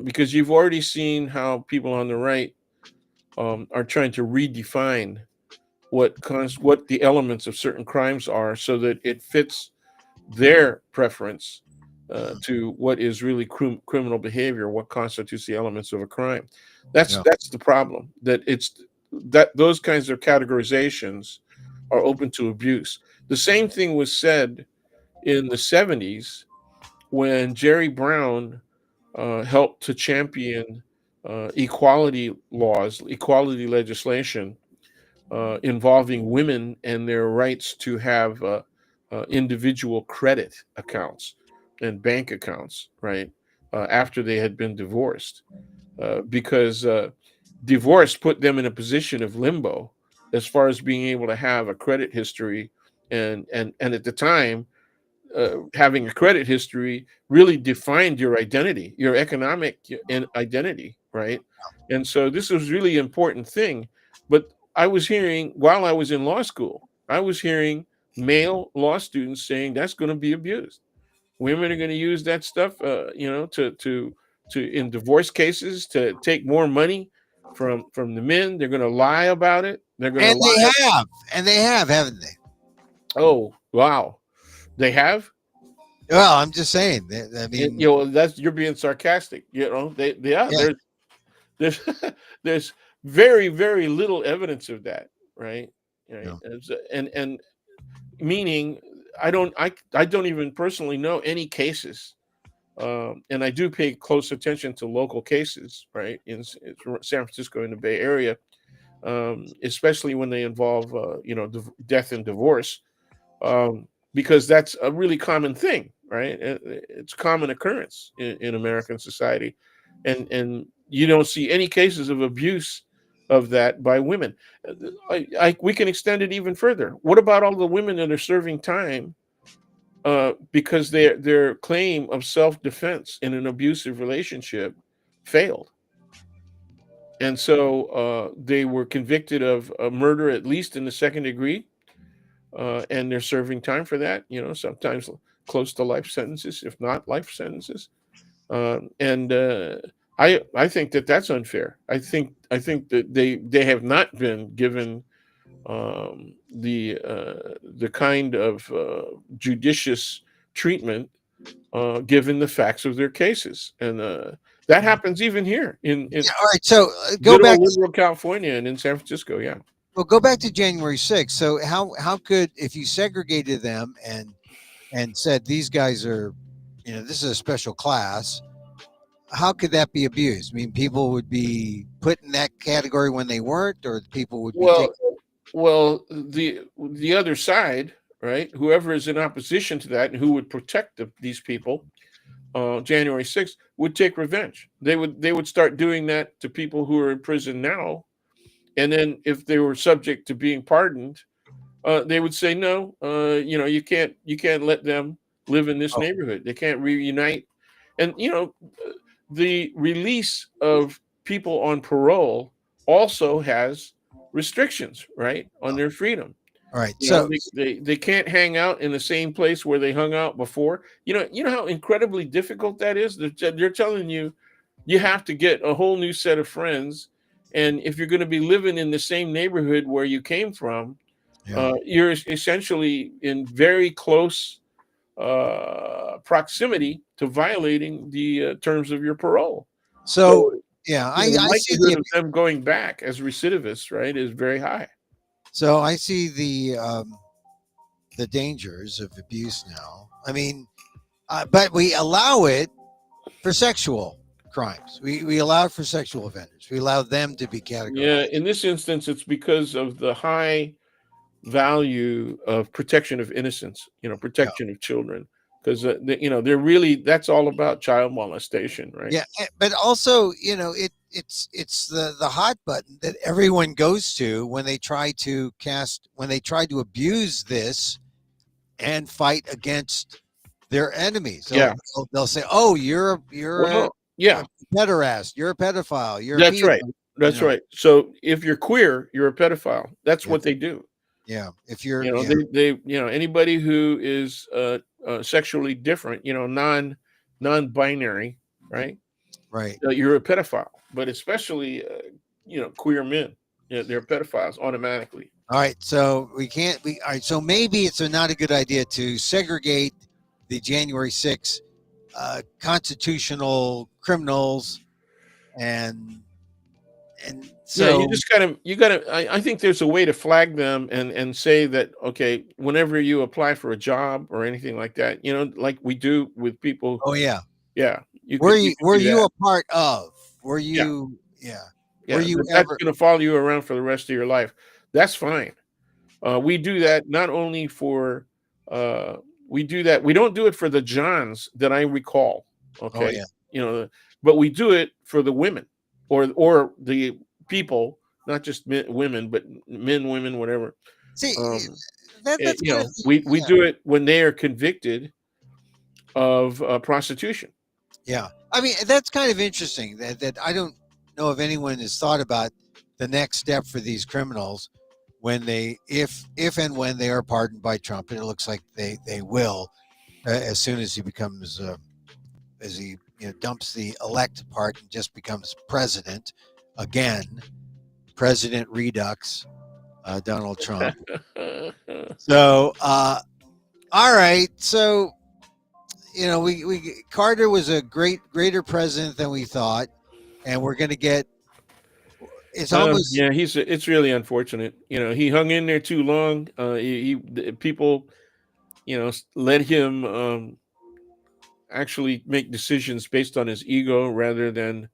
because you've already seen how people on the right are trying to redefine what the elements of certain crimes are, so that it fits their preference to what is really criminal behavior, what constitutes the elements of a crime. That's yeah, that's the problem. That those kinds of categorizations are open to abuse. The same thing was said in the 70s when Jerry Brown helped to champion equality laws, equality legislation involving women and their rights to have individual credit accounts and bank accounts, right? After they had been divorced, because divorce put them in a position of limbo as far as being able to have a credit history, and at the time, having a credit history really defined your identity, your economic identity, right? And so this was really important thing. But I was hearing while I was in law school, I was hearing male law students saying that's going to be abused. Women are going to use that stuff, to in divorce cases to take more money from the men. They're going to lie about it. They're going to And they lie. have, and they have, haven't they? Oh, wow, they have. Well, I'm just saying. I And, mean, that's you're being sarcastic. They are. yeah, There's there's very very little evidence of that, right? Right. no. And meaning I don't even personally know any cases, and I do pay close attention to local cases, right, in San Francisco in the Bay Area, especially when they involve death and divorce, because that's a really common thing, right? It's a common occurrence in American society, and you don't see any cases of abuse of that by women. We can extend it even further. What about all the women that are serving time because their claim of self-defense in an abusive relationship failed? And so they were convicted of murder, at least in the second degree, and they're serving time for that. Sometimes close to life sentences, if not life sentences. And I think that that's unfair. I think that they have not been given the kind of judicious treatment given the facts of their cases, and that happens even here in Yeah, all right. So go good back. old liberal California and in San Francisco. Yeah. Well, go back to January 6th. So how could, if you segregated them and said these guys are, this is a special class, how could that be abused? I mean, people would be put in that category when they weren't, or people would be Well, taken. the other side, right? Whoever is in opposition to that and who would protect these people, January 6th, would take revenge. They would start doing that to people who are in prison now, and then if they were subject to being pardoned, they would say no. You can't let them live in this Oh, neighborhood. They can't reunite, and the release of people on parole also has restrictions, right, on their freedom. all right. You know, So they can't hang out in the same place where they hung out before. You know how incredibly difficult that is. They're telling you you have to get a whole new set of friends, and if you're going to be living in the same neighborhood where you came from, yeah. you're essentially in very close proximity to violating the terms of your parole. So So, yeah, the I see likelihood of them going back as recidivists, right, is very high. I see the dangers of abuse now. I mean, but we allow it for sexual crimes. We allow it for sexual offenders. We allow them to be Yeah, categorized. in this instance, it's because of the high value of protection of innocence, Yeah. protection of children, because they're really that's all about child molestation, right? Yeah, but also, it's the hot button that everyone goes to when they try to abuse this and fight against their enemies. Yeah. They'll say, "Oh, you're Well, yeah, a pederast, you're a pedophile, you're a that's right. pedo." You That's know, right. So if you're queer, you're a pedophile. That's yeah, what they do. yeah. If you're, They anybody who is sexually different, non-binary, right? right. You're a pedophile. But especially queer men, they're pedophiles automatically. All right, so we can't. All right, so maybe it's not a good idea to segregate the January 6th constitutional criminals and Yeah, you so just you gotta. I think there's a way to flag them and say that, okay, whenever you apply for a job or anything like that, like we do with people. oh yeah, Yeah, you could were do you that. a part of? Were Yeah, you, yeah, were yeah, you that's ever? going to follow you around for the rest of your life. that's fine. We do that not only for uh, we do that. We don't do it for the Johns that I recall. Oh Okay, yeah. you know, but we do it for the women or the people, not just women, but men, women, whatever. See, Um, that's you kind of know, we yeah, do it when they are convicted of prostitution. yeah. I mean, that's kind of interesting. That I don't know if anyone has thought about the next step for these criminals when they, if and when they are pardoned by Trump, and it looks like they will, as soon as he becomes as he dumps the elect part and just becomes president again, President Redux, Donald Trump. So, all right, so we Carter was a greater president than we thought, and we're going to get. It's almost Yeah, it's really unfortunate. You know, he hung in there too long. People, let him actually make decisions based on his ego rather than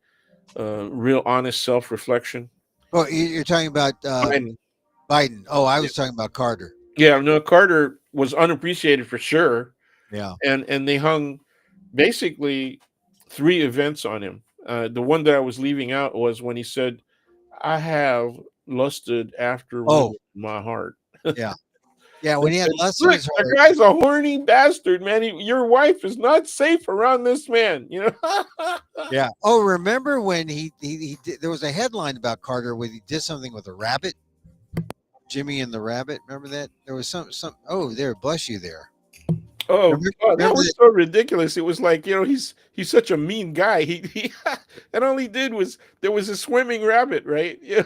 real honest self reflection. well, you're talking about Biden, Biden. Oh, I yeah, was talking about Carter. yeah, no, Carter was unappreciated for sure, Yeah. and they hung basically three events on him. The one that I was leaving out was when he said, "I have lusted after women Oh, in my heart." yeah, yeah. I When he had said, lust in "Look, his the heart. guy's a horny bastard, man. Your wife is not safe around this man." You know. Yeah. Oh, remember when he did, there was a headline about Carter where he did something with a rabbit, Jimmy and the rabbit. Remember that? There was some. Oh, there, bless you there. Oh, Remember, God, that remember was that? so ridiculous. It was like, he's such a mean guy. He and all he did was there was a swimming rabbit, right? Yeah.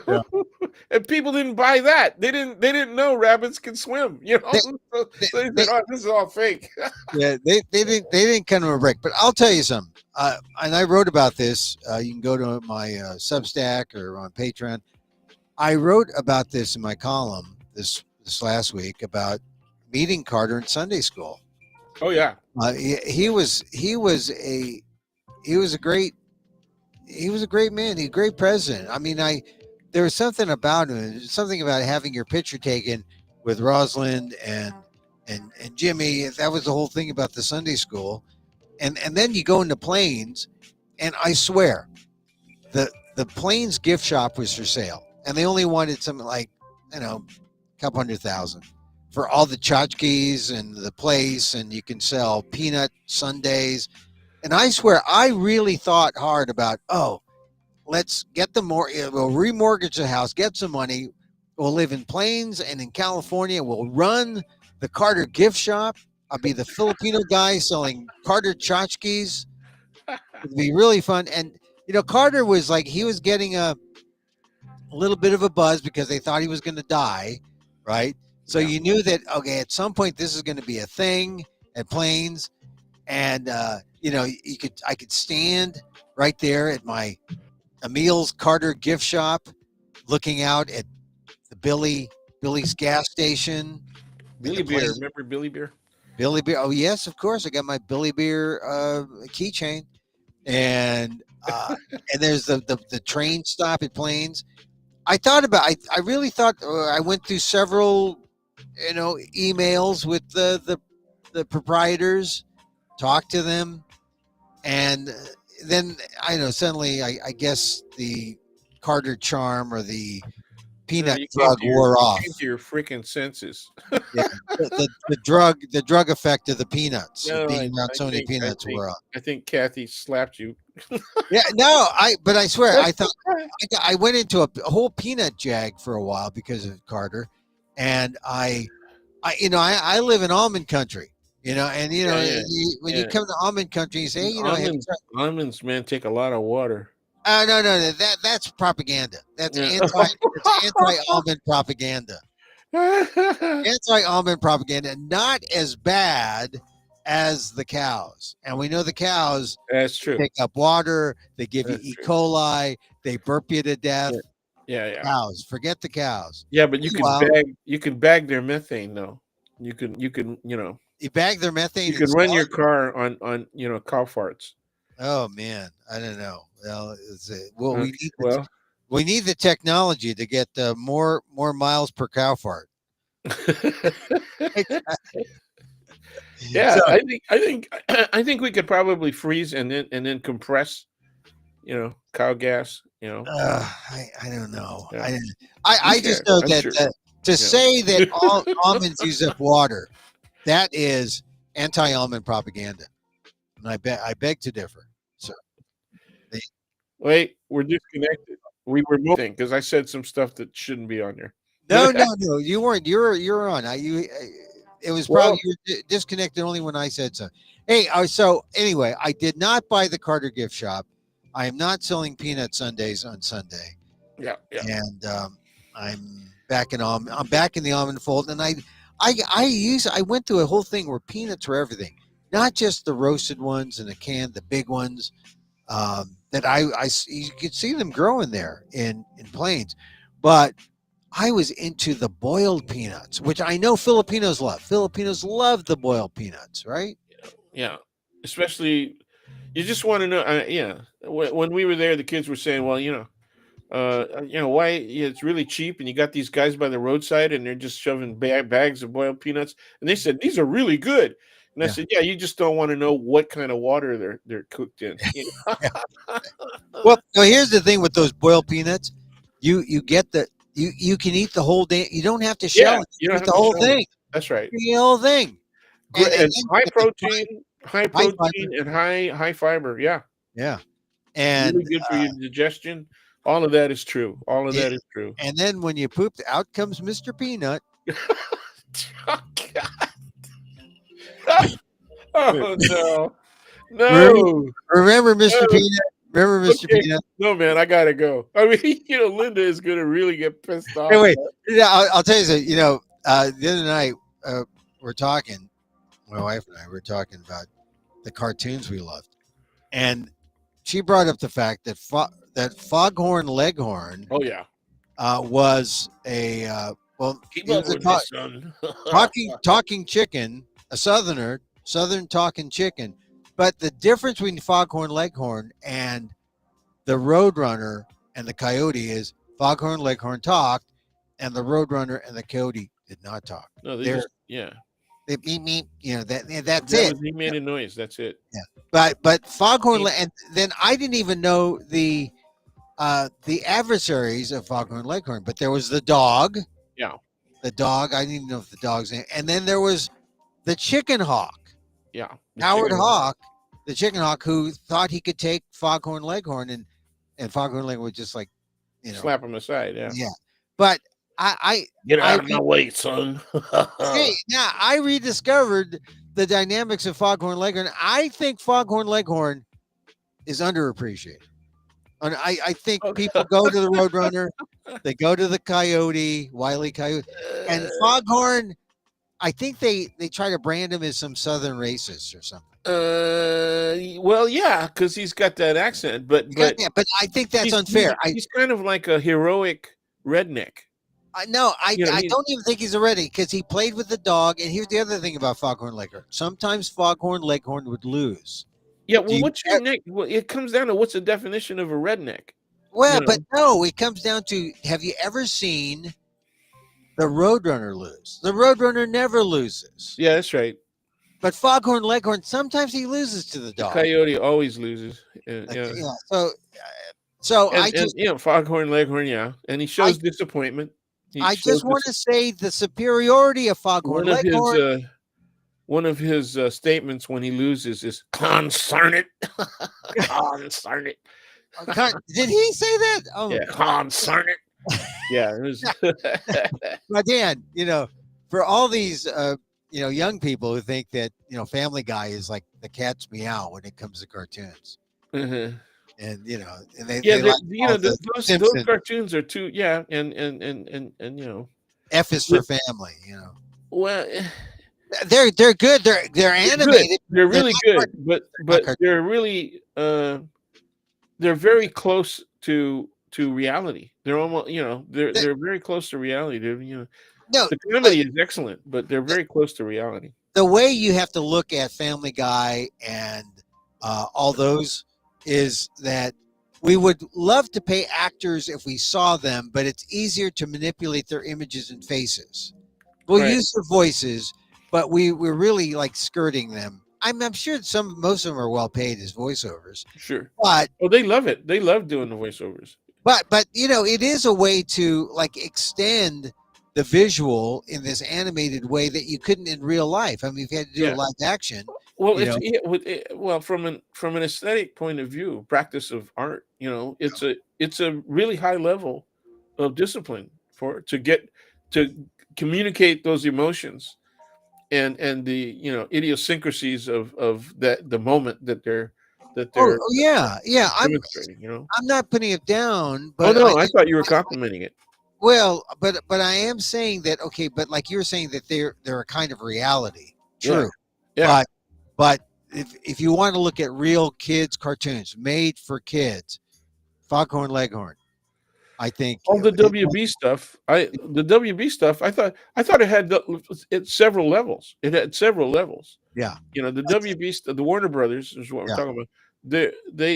And people didn't buy that. They didn't know rabbits can swim, They, So they they, said, "Oh, this is all fake." yeah, they didn't come to a break. But I'll tell you something. And I wrote about this. You can go to my Substack or on Patreon. I wrote about this in my column this last week about meeting Carter in Sunday school. Oh yeah. He was a great man. He's a great president. I mean, there was something about him, something about having your picture taken with Rosalind and Jimmy. That was the whole thing about the Sunday school. And then you go into Plains, and I swear the Plains gift shop was for sale, and they only wanted something like a couple 100,000 for all the tchotchkes and the place, and you can sell peanut sundaes. And I swear, I really thought hard about, let's get the more, we'll remortgage the house, get some money. We'll live in Plains and in California. We'll run the Carter gift shop. I'll be the Filipino guy selling Carter tchotchkes. It'd be really fun. And, Carter was like, he was getting a little bit of a buzz because they thought he was going to die, right? So Yeah. you knew that, okay, at some point this is going to be a thing at Plains. And, I could stand right there at my Emil's Carter gift shop, looking out at the Billy's gas station in the Billy Beer, Plains. remember Billy Beer? Billy Beer. Oh yes, of course. I got my Billy Beer keychain, and and there's the train stop at Plains. I thought about. I really thought. I went through several, emails with the proprietors, talked to them, and then I know suddenly I guess the Carter charm or the No, peanut drug wore you off. came to your freaking senses. Yeah, the drug effect of the peanuts, of No, being around I so many think I peanuts think wore off. I think Kathy slapped you. Yeah, no, but I swear I thought I went into a whole peanut jag for a while because of Carter, and I live in almond country, and Yeah, yeah, when you yeah. come to almond country, you say, hey, have you tried? Almonds, man, take a lot of water. Oh no, that's propaganda. That's Yeah. anti almond propaganda. Anti-almond propaganda, not as bad as the cows. And we know the cows That's true. pick up water, they give you That's E. true. coli, they burp you to death. Yeah, yeah, yeah. Cows, forget the cows. Yeah, but Meanwhile, you can bag their methane though. you bag their You methane and can run sell your it. car on cow farts. Oh man, I don't know. Well, well, Okay, well. We need the technology to get more miles per cow fart. Yeah, So I think we could probably freeze and then compress, cow gas. I don't know. Yeah, we I can. just know I'm that sure. to Yeah. say that all almonds use up water, that is anti-almond propaganda, and I beg to differ. So they, Wait, we're disconnected. We were moving because I said some stuff that shouldn't be on there. no, you weren't. You're on. It was probably Well, you were disconnected only when I said so. Hey, so anyway, I did not buy the Carter gift shop. I am not selling peanut sundaes on Sunday. yeah, yeah. And I'm back in I'm back in the almond fold, and I went through a whole thing where peanuts were everything, not just the roasted ones and the canned, the big ones. That you could see them growing there in Plains, but I was into the boiled peanuts, which I know Filipinos love. Filipinos love the boiled peanuts, right? Yeah, especially you just want to know. Yeah, when we were there, the kids were saying, "Well, why it's really cheap, and you got these guys by the roadside, and they're just shoving bags of boiled peanuts." And they said these are really good. And I Yeah. said, "Yeah, you just don't want to know what kind of water they're cooked in." Well, so here's the thing with those boiled peanuts, you get you can eat the whole day. You don't have to shell Yeah, it. you You don't eat have the to whole shell them. thing. That's right. You eat the whole thing. And And then high you get the high high fiber. protein, and high fiber. Yeah, Yeah. really And good for your digestion. All of that is true. All of it, that is true. and then when you poop, out comes Mr. Peanut. Oh no, Remember, no, remember Mr. no. Peanut? Remember Mr. Okay, Peanut? no, man, I gotta go. I mean, Linda is gonna really get pissed off. Anyway, yeah, I'll tell you something. The other night we're talking. My wife and I were talking about the cartoons we loved, and she brought up the fact that that Foghorn Leghorn Oh yeah, was a keep he up was a with me, son. talking chicken, a southern talking chicken. But the difference between Foghorn Leghorn and the Roadrunner and the Coyote is Foghorn Leghorn talked, and the Roadrunner and the Coyote did not talk. No, they They're just they meep, that's that it. was he made a noise. That's it. Yeah. But and then I didn't even know the adversaries of Foghorn Leghorn, but there was the dog. Yeah, The dog, I didn't even know if the dog's name. And then there was the chicken hawk, yeah. The Howard chicken. Hawk, the chicken hawk, who thought he could take Foghorn Leghorn, and Foghorn Leghorn was just like, Slap him aside. Yeah. yeah. But I Get I out of my way, son. now I rediscovered the dynamics of Foghorn Leghorn. I think Foghorn Leghorn is underappreciated. And I think people go to the Roadrunner, they go to the Coyote, Wile E. Coyote, and Foghorn. I think they try to brand him as some Southern racist or something. Well, yeah, because he's got that accent, but Yeah, but I think that's unfair. He's kind of like a heroic redneck. I don't even think he's a redneck because he played with the dog. And here's the other thing about Foghorn Leghorn: sometimes Foghorn Leghorn would lose. Yeah, well, what's your neck? Well, it comes down to what's the definition of a redneck. Well, but no, it comes down to: have you ever seen the Roadrunner lose? The Roadrunner never loses. Yeah, that's right. But Foghorn Leghorn, sometimes he loses to the dog. The Coyote always loses. Yeah. So Foghorn Leghorn, yeah, and he shows disappointment. I just want to say the superiority of Foghorn Leghorn. One of his statements when he loses is "Concern it, concern it." Did he say that? Oh, yeah, concern it. Yeah, it was. But Dan, for all these young people who think that Family Guy is like the cat's meow when it comes to cartoons, Mm-hmm. and they those cartoons are too and F is for family, Well, they're good. They're animated. They're really good, but they're really they're very close to reality. They're almost they're very close to reality. The comedy is excellent, but they're very close to reality. The way you have to look at Family Guy and all those is that We would love to pay actors if we saw them, but it's easier to manipulate their images and faces. We'll Right. use their voices, but we're really like skirting them. I'm sure most of them are well paid as voiceovers, Sure. but Oh, they love it. They love doing the voiceovers. but it is a way to like extend the visual in this animated way that you couldn't in real life. I mean, if you had to do a Yeah. live action, Well, you it's know, well from an aesthetic point of view, practice of art. It's a really high level of discipline for to get to communicate those emotions and the idiosyncrasies of the moment that oh, they're oh yeah, yeah. demonstrating. I'm not putting it down, Oh but no, I thought you were complimenting it. well, but I am saying that okay, but like you're saying that they're a kind of reality, Yeah, true, yeah. but but if you want to look at real kids cartoons made for kids, Foghorn Leghorn, I think All the WB stuff, the WB stuff, I thought it had several levels. It had several levels. yeah, The WB, the Warner Brothers is what we're yeah, talking about.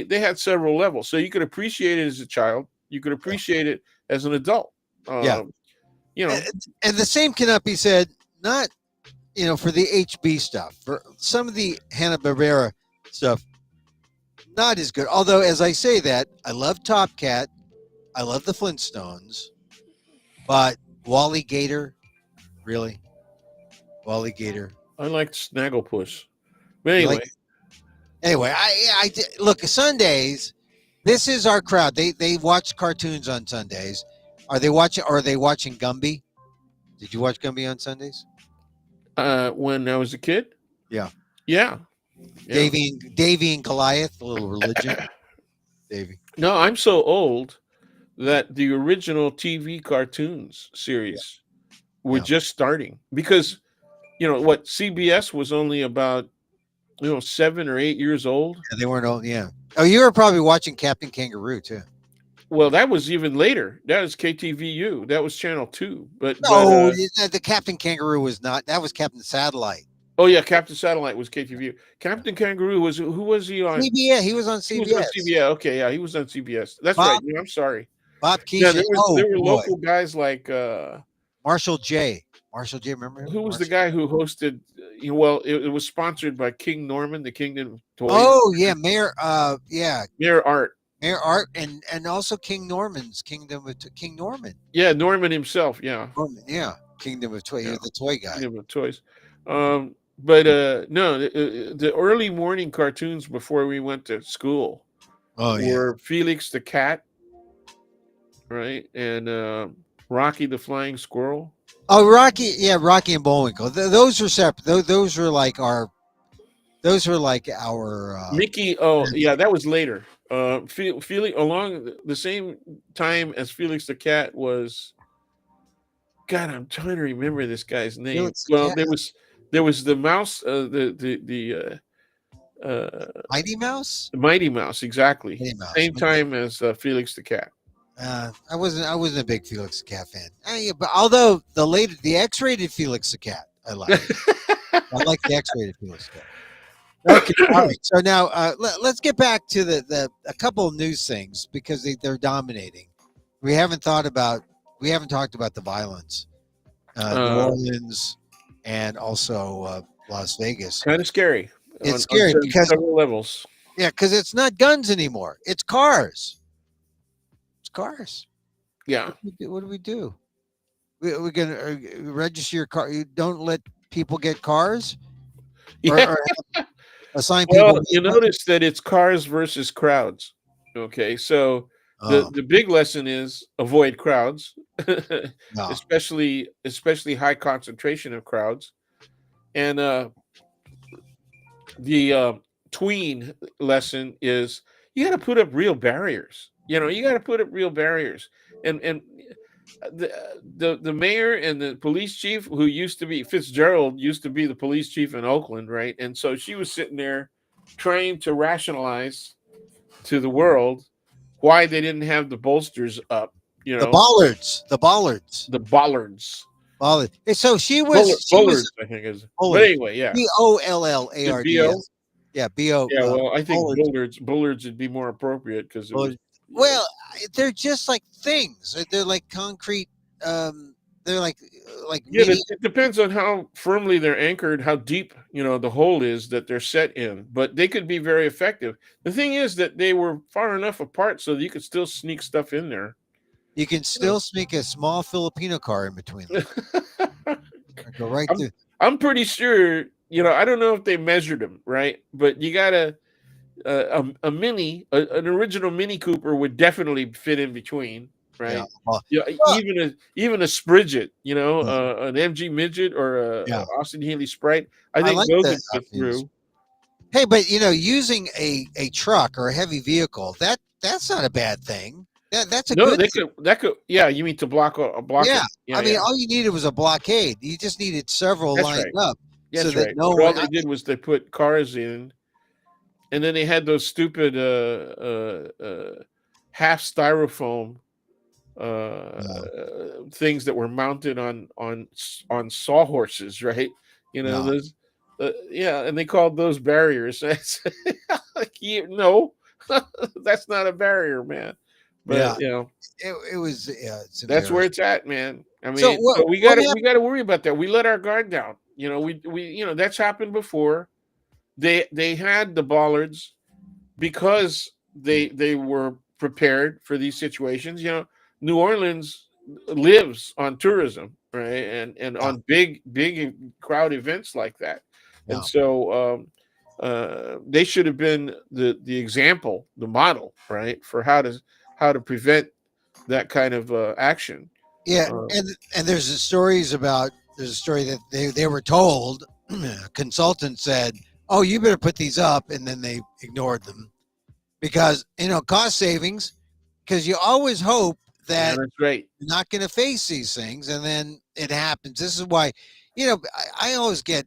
They had several levels, so you could appreciate it as a child. You could yeah, appreciate it as an adult. yeah. Um, you know, And the same cannot be said not for the HB stuff, for some of the Hanna-Barbera stuff, not as good. Although, as I say that, I love Top Cat, I love the Flintstones, but Wally Gator, really, Wally Gator. I liked Snagglepuss. But You like? anyway, Anyway, look Sundays. This is our crowd. They watch cartoons on Sundays. Are they watching Gumby? Did you watch Gumby on Sundays? when I was a kid, Yeah. yeah, yeah. Davy and Goliath, a little religion. Davy. No, I'm so old that the original TV cartoons Yeah. series were Yeah. just starting because what CBS was only about 7 or 8 years old. Yeah, they weren't old. Yeah. Oh, you were probably watching Captain Kangaroo too. Well, that was even later. That was KTVU. That was Channel 2. No, the Captain Kangaroo was not. That was Captain Satellite. Oh yeah, Captain Satellite was KTVU. Captain Kangaroo was who was he on? CBS. He was on He was on CBS. CBS. Okay, yeah, he was on CBS. That's right. Bob Yeah, I'm sorry. Bob Yeah, Keeshan. there Oh were boy, local guys like Marshall J. Marshall J. Remember him? who was the Marshall? guy who hosted? Well, it was sponsored by King Norman, the Kingdom of Toys. Oh yeah, Mayor. Yeah, Mayor Art. Mayor Art, and also King Norman's Kingdom of King Norman. Yeah, Norman himself. Yeah, Norman, yeah, Kingdom of Toy. yeah, The toy guy. Kingdom of Toys. But no, the early morning cartoons before we went to school Oh yeah. were Felix the Cat, right, and Rocky the Flying Squirrel. Oh, Rocky. Yeah, Rocky and Bullwinkle. Those were separate. Those were like our. Those were like our. Mickey. Oh yeah, that was later. Felix along the same time as Felix the Cat was. God, I'm trying to remember this guy's name. Felix the Well, Cat. there was the mouse, Mighty Mouse. Mighty Mouse, exactly. Mighty Mouse. Same time as Felix the Cat. I wasn't a big Felix the Cat fan. Yeah, but although the X-rated Felix the Cat, I like. I like the X-rated Felix the Cat. Okay, all right. So now let's get back to a couple of news things because they're dominating. We haven't talked about the violence, New Orleans, and also Las Vegas. Kind of scary. It's scary because several levels. Yeah, because it's not guns anymore. It's cars. It's cars. Yeah. What do we do? We're gonna register your car. You don't let people get cars. Yeah. Or assign people. Well, you notice that it's cars versus crowds. Okay, so the big lesson is avoid crowds, No. especially high concentration of crowds, and the tween lesson is you got to put up real barriers. You got to put up real barriers, and the mayor and the police chief, who used to be Fitzgerald, used to be the police chief in Oakland, right? And so she was sitting there trying to rationalize to the world why they didn't have the bolsters up. The bollards. The bollards. So she was. Bollards, I think is. Bollard. But anyway, yeah. BOLLARD. B-O? Yeah, BO. Yeah, well, I think bollards. bollards would be more appropriate because it was Well, they're just like things. They're like concrete. They're like Yeah, mini. it depends on how firmly they're anchored, how deep, the hole is that they're set in. But they could be very effective. The thing is that they were far enough apart so that you could still sneak stuff in there. You can You still sneak a small Filipino car in between them. know. Go right I'm through. I'm pretty sure, I don't know if they measured them, right? But you gotta a mini, an original Mini Cooper would definitely fit in between, Yeah. right? Well, Yeah, well, even a Sprigget, yeah. an MG Midget or Yeah. a Austin Healey Sprite, I I think like those the would fit views. through. Hey, but using a truck or a heavy vehicle, that's not a bad thing. That's a No, good they thing. could that could yeah, you mean to block Yeah. them. Yeah, I mean, yeah. all you needed was a blockade. You just needed several That's lined right. up so That's that right. no But all one. they did was they put cars in, and then they had those stupid half styrofoam Yeah. things that were mounted on sawhorses, right? Yeah. Those, yeah, and they called those barriers. Like, no, that's not a barrier, man. Yeah. But It was. Yeah. It's that's where embarrassing. it's at, man. I So mean, what? but we What gotta we happened? gotta worry about that. We let our guard down. That's happened before. They had the bollards because they were prepared for these situations. New Orleans lives on tourism, right, and Yeah. on big crowd events like that, and Yeah. so they should have been the example, the model, right, for how to prevent that kind of action. Yeah. Um, And there's a story that they were told. A consultant said, "Oh, you better put these up," and then they ignored them because cost savings. Because you always hope yeah, that that's right. you're not going to face these things, and then it happens. This is why, I always get,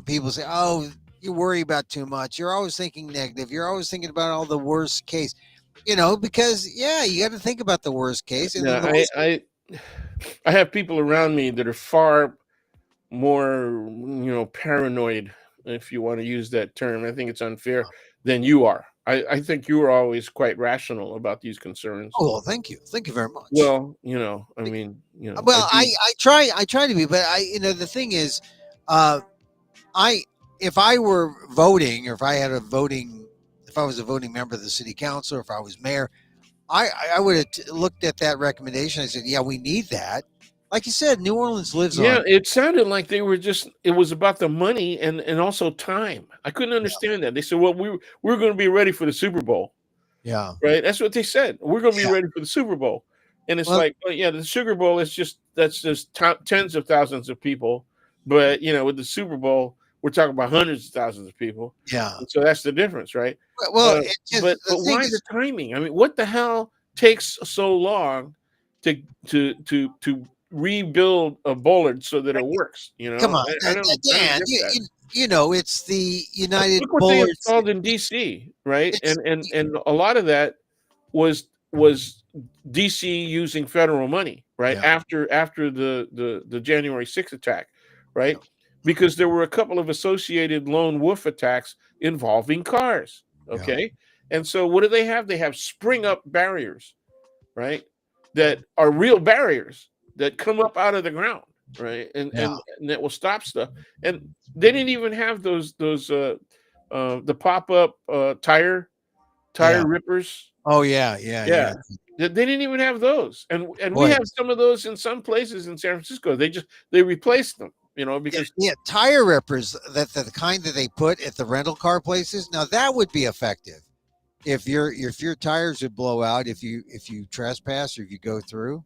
people say, "Oh, you worry about too much. You're always thinking negative. You're always thinking about all the worst case." Because yeah, you got to think about the worst case, and then Yeah, the I worst. I I have people around me that are far more, paranoid, if you want to use that term. I think it's unfair than you are. I think you are always quite rational about these concerns. Oh, well, thank you very much. Well, I mean, I Well, do. I try to be, but the thing is, uh, I if I were voting, or if I had a voting, if I was a voting member of the city council, or if I was mayor, I would have looked at that recommendation. I said, yeah, we need that. Like you said, New Orleans lives Yeah, on. it sounded like it was about the money and also time. I couldn't understand that. They said, "Well, we're going to be ready for the Super Bowl." Yeah. Right? That's what they said. We're going to be Yeah. ready for the Super Bowl. And it's Well, like, well, yeah, the Super Bowl is that's just tens of thousands of people. But, with the Super Bowl, we're talking about hundreds of thousands of people. yeah. And so that's the difference, right? Well, it But just the thing why the is, timing? I mean, what the hell takes so long to to rebuild a bollard so that it works? come on, I don't Dan. get that. It's the United Look what they Bullets. installed in DC, right? It's And a lot of that was DC using federal money, right? yeah, After the January 6th attack, yeah, right? Because there were a couple of associated lone wolf attacks involving cars. yeah, Okay. And so what do they have? They have spring up barriers, right? That are real barriers that come up out of the ground, right? yeah, And that will stop stuff. And they didn't even have those the pop-up yeah. tire rippers. Oh yeah, yeah, Yeah. yeah. They didn't even have those. And we Boy, have some of those in some places in San Francisco. They replaced them, yeah, because yeah. Tire rippers, the kind that they put at the rental car places. Now that would be effective if your tires would blow out if you trespass or if you go through.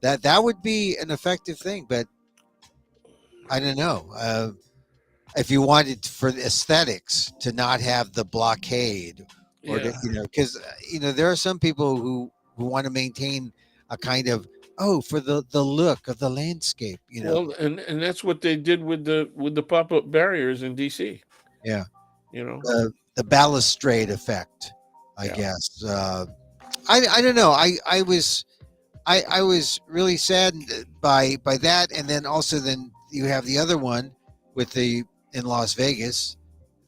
That would be an effective thing, but I don't know. If you wanted for the aesthetics to not have the blockade, or to, yeah. because there are some people who want to maintain a kind of, for the look of the landscape. Well, and that's what they did with the pop-up barriers in DC, Yeah, you know. the balustrade effect, I Yeah. guess. I don't know. I was really saddened by that, and then also then you have the other one with the in Las Vegas.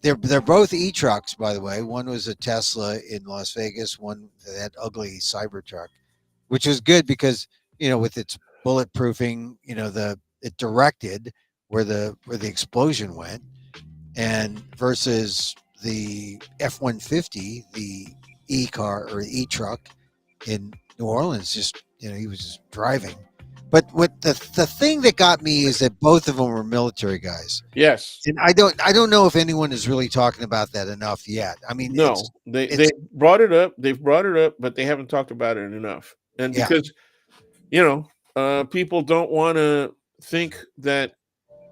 they're both e-trucks, by the way. One was a Tesla in Las Vegas, one that ugly Cybertruck, which was good because with its bulletproofing, it directed where the explosion went, and versus the F-150, the e-car or e-truck in New Orleans, just he was just driving. But what the thing that got me is that both of them were military guys. Yes. And I don't know if anyone is really talking about that enough yet. I mean, No, they brought it up. They've brought it up, but they haven't talked about it enough. And because people don't want to think that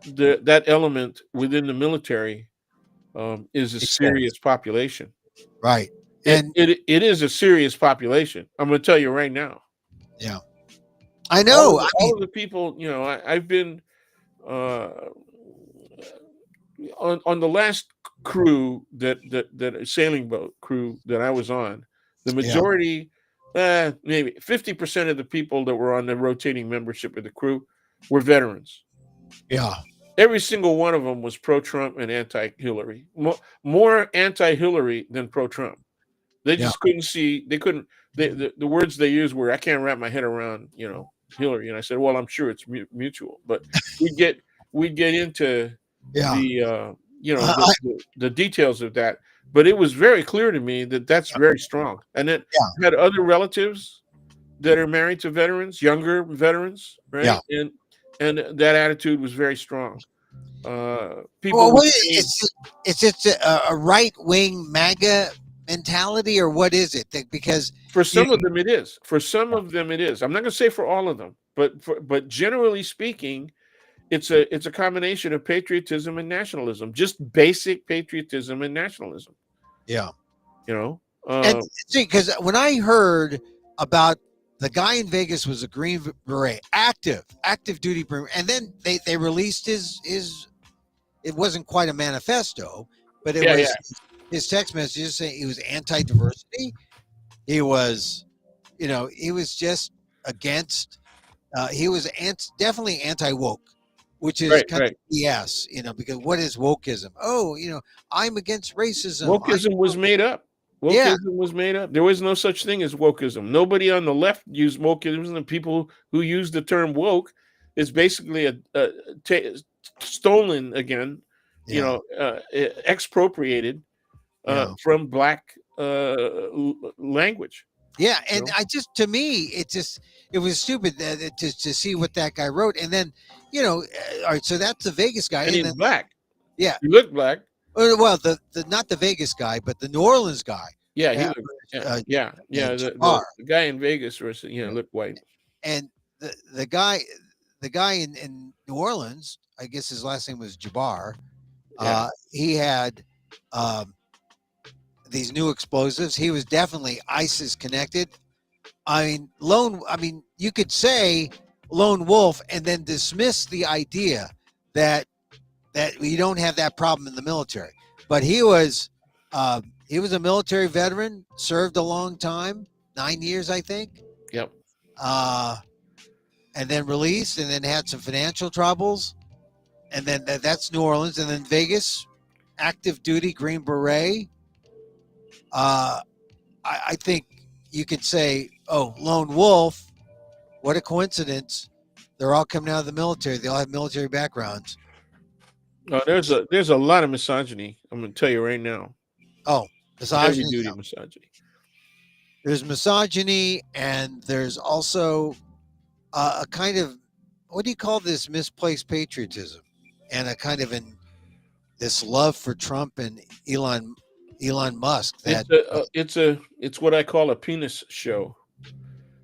that element within the military is a serious population. Right. It is a serious population. I'm going to tell you right now. Yeah, I know. All of the people, I've been on the last crew that sailing boat crew that I was on. The majority, maybe 50% of the people that were on the rotating membership of the crew were veterans. Yeah. Every single one of them was pro-Trump and anti-Hillary. More anti-Hillary than pro-Trump. They just couldn't see. They couldn't. The words they used were, "I can't wrap my head around, Hillary." And I said, "Well, I'm sure it's mutual." But we get into the the details of that. But it was very clear to me that that's very strong. And it had other relatives that are married to veterans, younger veterans, right? Yeah. And that attitude was very strong. People. Well, it's just a right wing MAGA mentality, or what is it? Because for some of them it is. For some of them it is. I'm not going to say for all of them, but generally speaking, it's a combination of patriotism and nationalism. Just basic patriotism and nationalism. Yeah. And see, because when I heard about the guy in Vegas was a Green Beret, active duty, and then they released his. It wasn't quite a manifesto, but it was his text messages saying he was anti-diversity. He was, he was just against. He was definitely anti-woke, which is kind of BS. Because what is wokeism? Oh, I'm against racism. Wokeism was made up. Wokeism was made up. There was no such thing as wokeism. Nobody on the left used wokeism. The people who use the term woke is basically stolen again, expropriated from Black language. Yeah, and to me, it was stupid to see what that guy wrote, and then all right, so that's the Vegas guy, and he's then, Black. Yeah, he looked Black. Well, the not the Vegas guy, but the New Orleans guy. Yeah, he looked. The guy in Vegas was looked white, and the guy in New Orleans, I guess his last name was Jabbar. He had these new explosives. He was definitely ISIS connected. I mean, you could say lone wolf and then dismiss the idea that we don't have that problem in the military. But he was a military veteran, served a long time, 9 years, I think. Yep. And then released, and then had some financial troubles, and then that's New Orleans, and then Vegas, active duty Green Beret. I think you could say, oh, lone wolf. What a coincidence! They're all coming out of the military. They all have military backgrounds. There's a lot of misogyny. I'm going to tell you right now. Oh, misogyny. Heavy duty misogyny. There's misogyny, and there's also a kind of, what do you call this, misplaced patriotism, and a kind of this love for Trump and Elon Musk. That it's what I call a penis show.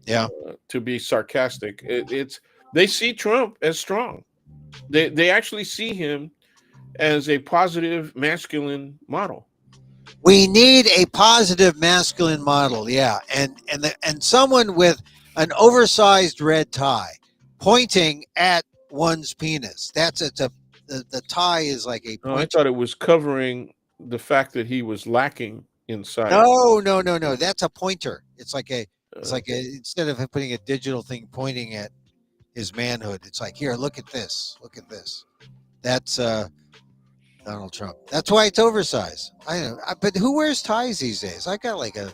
Yeah. To be sarcastic, they see Trump as strong. They actually see him as a positive masculine model. We need a positive masculine model, yeah, and someone with an oversized red tie pointing at one's penis. That's the tie is like a. Oh, I thought it was covering the fact that he was lacking inside. No. That's a pointer. It's like instead of putting a digital thing pointing at his manhood, it's like, here, look at this. That's Donald Trump. That's why it's oversized. I know, but who wears ties these days? I got like a.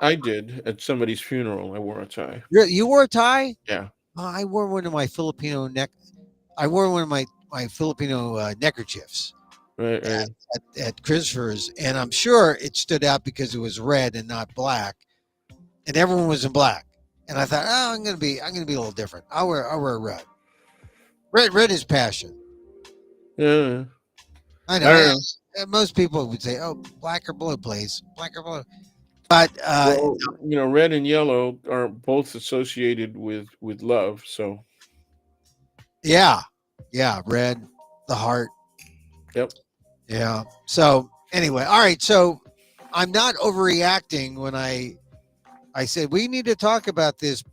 I did at somebody's funeral. I wore a tie. You wore a tie? Yeah. I wore one of my Filipino neck. I wore one of my Filipino neckerchiefs Right. Right. at Kristopher's, and I'm sure it stood out because it was red and not black, and everyone was in black. And I thought, oh, I'm gonna be a little different. I'll wear red. Red is passion. Yeah. I I know. don't know. Most people would say, "Oh, black or blue, please, black or blue." But Well, red and yellow are both associated with love. So, yeah, red, the heart. yep. Yeah. So anyway, all right. So I'm not overreacting when I said we need to talk about this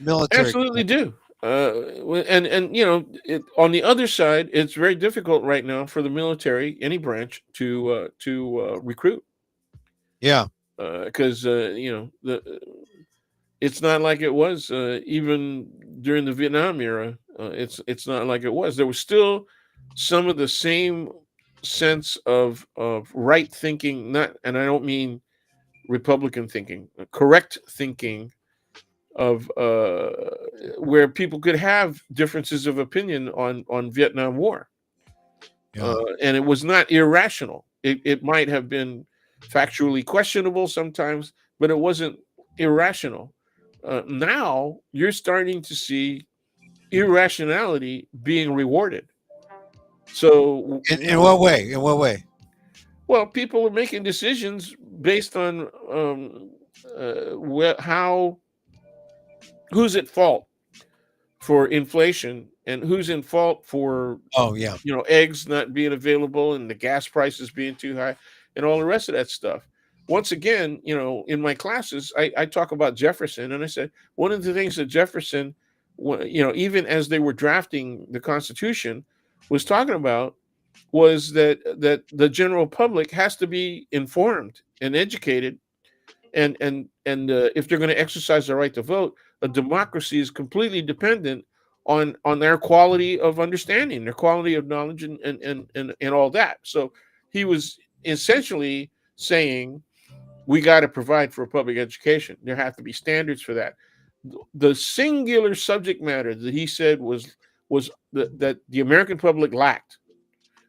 military. Absolutely do. And on the other side, it's very difficult right now for the military, any branch, to recruit. Yeah. Because it's not like it was even during the Vietnam era. It's not like it was. There was still some of the same sense of right thinking, not, and I don't mean Republican thinking, correct thinking of where people could have differences of opinion on Vietnam War, Yeah. and it was not irrational. It might have been factually questionable sometimes, but it wasn't irrational. Now you're starting to see irrationality being rewarded. So, In what way? In what way? well, people are making decisions based on how who's at fault for inflation and who's in fault for Oh yeah. eggs not being available and the gas prices being too high and all the rest of that stuff. Once again, in my classes, I talk about Jefferson, and I said one of the things that Jefferson, even as they were drafting the Constitution, was talking about was that the general public has to be informed and educated, and if they're going to exercise their right to vote, a democracy is completely dependent on their quality of understanding, their quality of knowledge, and all that. So he was essentially saying we got to provide for public education. There have to be standards for that. The singular subject matter that he said was that the American public lacked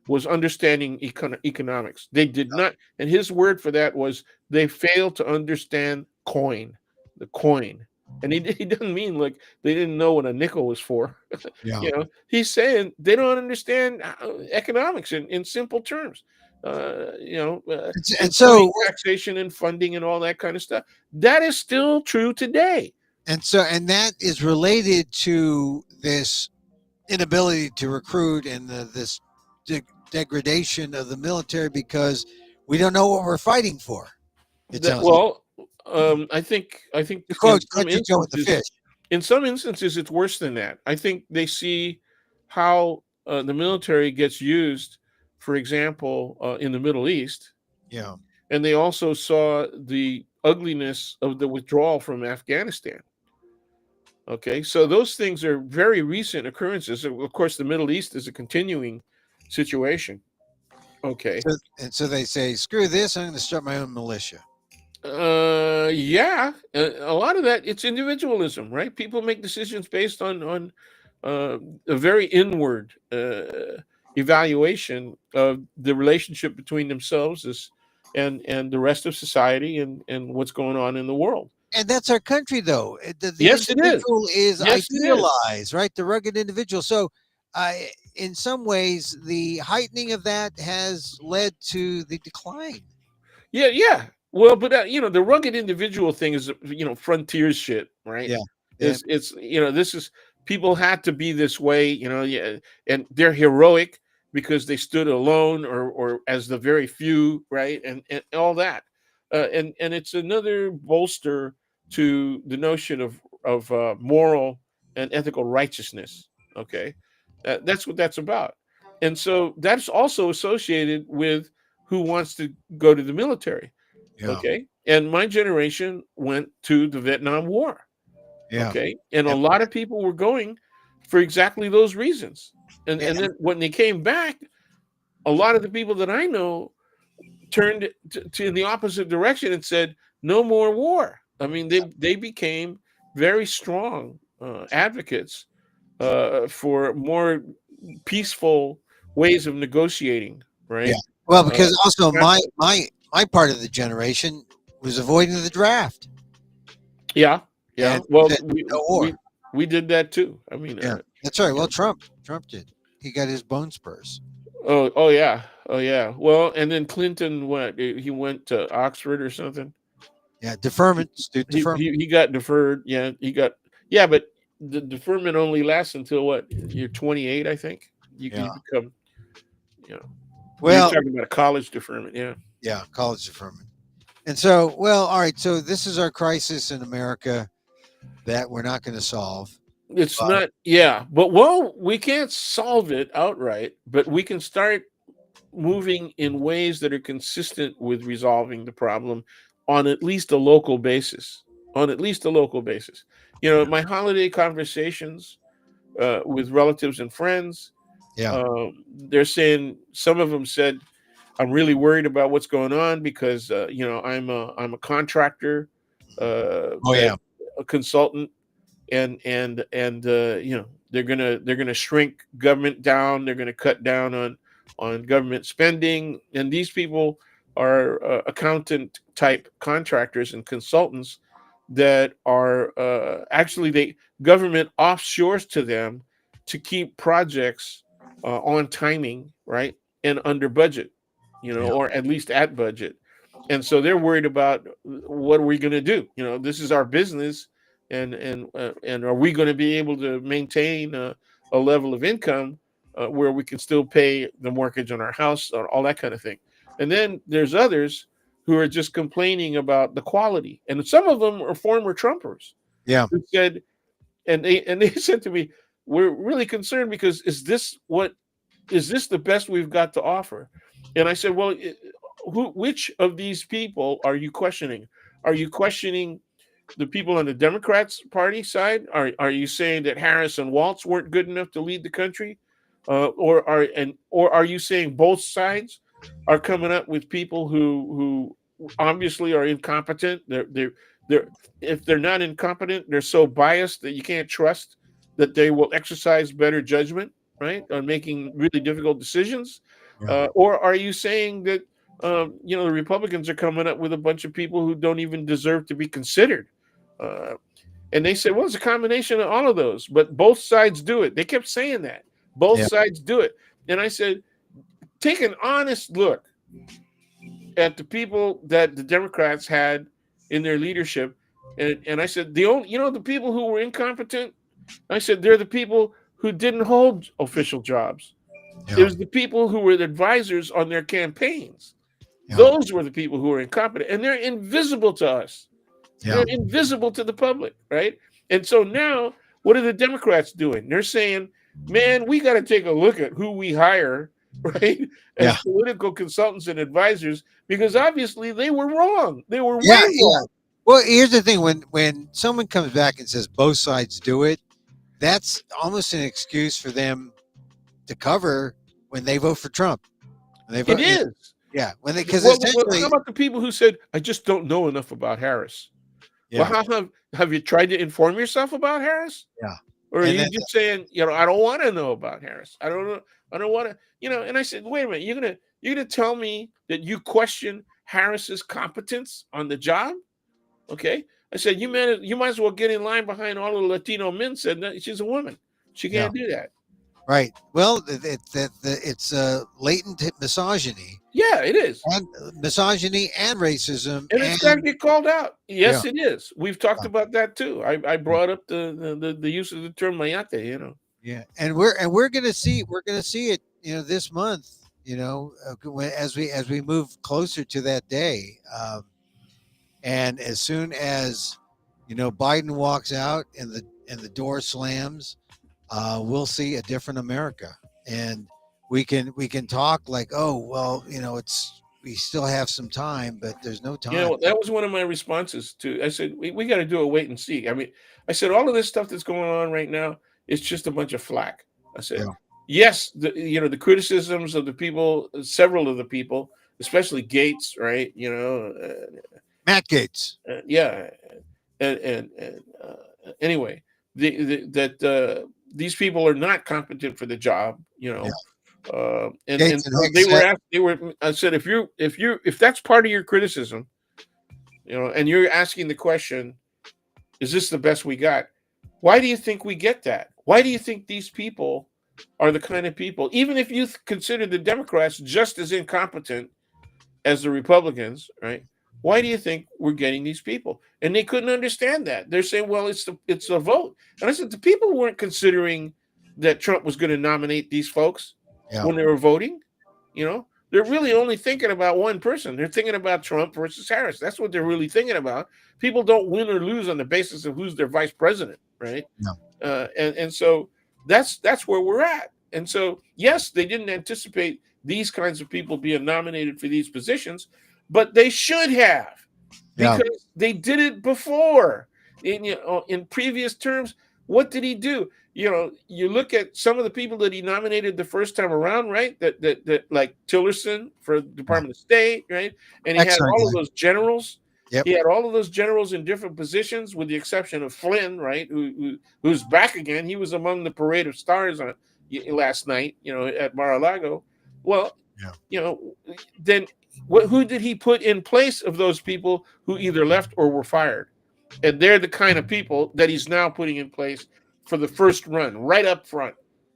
was understanding economics. They did not, and his word for that was they failed to understand the coin. And he doesn't mean like they didn't know what a nickel was for. Yeah. He's saying they don't understand economics in simple terms. And so taxation and funding and all that kind of stuff. That is still true today. and that is related to this inability to recruit and this degradation of the military because we don't know what we're fighting for. I think to quote Country Joe with the fish. In some instances, it's worse than that. I think they see how the military gets used, for example, in the Middle East. Yeah. And they also saw the ugliness of the withdrawal from Afghanistan. Okay, so those things are very recent occurrences. Of course, the Middle East is a continuing situation. Okay. So they say, screw this, I'm going to start my own militia. Yeah, a lot of that, it's individualism, right? People make decisions based on a very inward evaluation of the relationship between themselves and the rest of society and what's going on in the world. And that's our country, though. The Yes, individual is yes, idealized, right? The rugged individual. So, in some ways, the heightening of that has led to the decline. Yeah. Well, but the rugged individual thing is frontier shit, right? Yeah. It's this is people had to be this way, yeah, and they're heroic because they stood alone or as the very few, right, and all that, and it's another bolster to the notion of moral and ethical righteousness. Okay, that's what that's about, and so that's also associated with who wants to go to the military. Yeah. Okay, and my generation went to the Vietnam War. Yeah. Okay, and a lot of people were going for exactly those reasons, and then when they came back, a lot of the people that I know turned to the opposite direction and said, "No more war." I mean, they became very strong advocates for more peaceful ways of negotiating, Yeah. right? Well, Uh, because also conflict. my part of the generation was avoiding the draft Yeah, yeah. and Well, said no war. we did that too. I mean, Yeah, that's right. you Well, know, Trump did. He got his bone spurs. oh yeah, oh yeah. Well, and then Clinton went. He went to Oxford or something. Yeah, deferment, student deferment. He got deferred. Yeah, he got. Yeah, but the deferment only lasts until what? You're 28, I think. Yeah. You become. You know, you're Well, talking about a college deferment. Yeah. yeah, college deferment. And so, well, all right. So this is our crisis in America that we're not going to solve. It's But not, yeah, but well, we can't solve it outright, but we can start moving in ways that are consistent with resolving the problem on at least a local basis. On at least a local basis. You know, my holiday conversations with relatives and friends, yeah. they're saying some of them said, "I'm really worried about what's going on because you know I'm a contractor, Oh that yeah. a consultant, and you know they're gonna shrink government down. They're gonna cut down on government spending, and these people are accountant type contractors and consultants that are actually they government offshores to them to keep projects on timing, right, and under budget, you know, Yeah. or at least at budget. And so they're worried about what are we going to do? You know, this is our business, and are we going to be able to maintain a level of income where we can still pay the mortgage on our house, or all that kind of thing? And then there's others who are just complaining about the quality, and some of them are former Trumpers Yeah. who said, and they said to me, "We're really concerned because is this the best we've got to offer?" And I said, "Well, which of these people are you questioning? Are you questioning the people on the Democrats party side? Are you saying that Harris and Waltz weren't good enough to lead the country, or are you saying both sides are coming up with people who obviously are incompetent? They're if they're not incompetent, they're so biased that you can't trust that they will exercise better judgment, right, on making really difficult decisions, Yeah. or are you saying that?" You know, the Republicans are coming up with a bunch of people who don't even deserve to be considered. Uh, and they said, well, it's a combination of all of those, but both sides do it. They kept saying that. Both Yeah. sides do it. And I said, take an honest look at the people that the Democrats had in their leadership. And I said, the only, you know, the people who were incompetent, I said, they're the people who didn't hold official jobs. It Yeah. was the people who were the advisors on their campaigns. Yeah. Those were the people who were incompetent, and they're invisible to us. Yeah. They're invisible to the public, right? And so now, what are the Democrats doing? They're saying, man, we got to take a look at who we hire, right, as Yeah. political consultants and advisors, because obviously they were wrong. They were Yeah. way Yeah. wrong. Well, here's the thing: when someone comes back and says both sides do it, that's almost an excuse for them to cover when they vote for Trump. When they It vote, is. yeah, when they because Well, essentially, how about the people who said, I just don't know enough about Harris? Well, yeah, have you tried to inform yourself about Harris? yeah, Or are and you then just saying, you know, I don't want to know about Harris. I don't know. I don't want to, you know. And I said, wait a minute, you're gonna tell me that you question Harris's competence on the job? Okay. I said, you might as well get in line behind all the Latino men said that she's a woman. She yeah, can't do that. right. Well, it's latent misogyny Yeah, it is. and racism And it's got to and get called out. yeah, Yes, it is. We've talked about that too. I brought up the use of the term mayate, you know. yeah, and we're gonna see it, this month, as we move closer to that day. And as soon as Biden walks out and the door slams, we'll see a different America. And we can talk like, oh well, it's we still have some time, but there's no You time. know, that was one of my responses to. I said, we got to do a wait and see. I mean, I said, all of this stuff that's going on right now, it's just a bunch of flack. I said, Yeah, yes, the criticisms of the people, several of the people, especially Gates, right? Matt Gates. Yeah, and anyway, these people are not competent for the job, Yeah. and Gates and so Hicks said, they were. I said, if that's part of your criticism, and you're asking the question, is this the best we got? Why do you think we get that? Why do you think these people are the kind of people, even if you consider the Democrats just as incompetent as the Republicans, right? Why do you think we're getting these people? And they couldn't understand that. They're saying, well, it's the vote. And I said, the people weren't considering that Trump was going to nominate these folks yeah, when they were voting. They're really only thinking about one person. They're thinking about Trump versus Harris. That's what they're really thinking about. People don't win or lose on the basis of who's their vice president, right? no, And so that's where we're at. And so, yes, they didn't anticipate these kinds of people being nominated for these positions, but they should have, yeah, because they did it before. In previous terms, what did he do? You look at some of the people that he nominated the first time around, right? That like Tillerson for yeah. Department of State, right? And he had Excellent all of guy. those generals. Yep. He had all of those generals in different positions, with the exception of Flynn, right? Who's back again. He was among the parade of stars last night, at Mar-a-Lago. Well, Yeah. then who did he put in place of those people who either left or were fired? And they're the kind of people that he's now putting in place for the first run, right up front.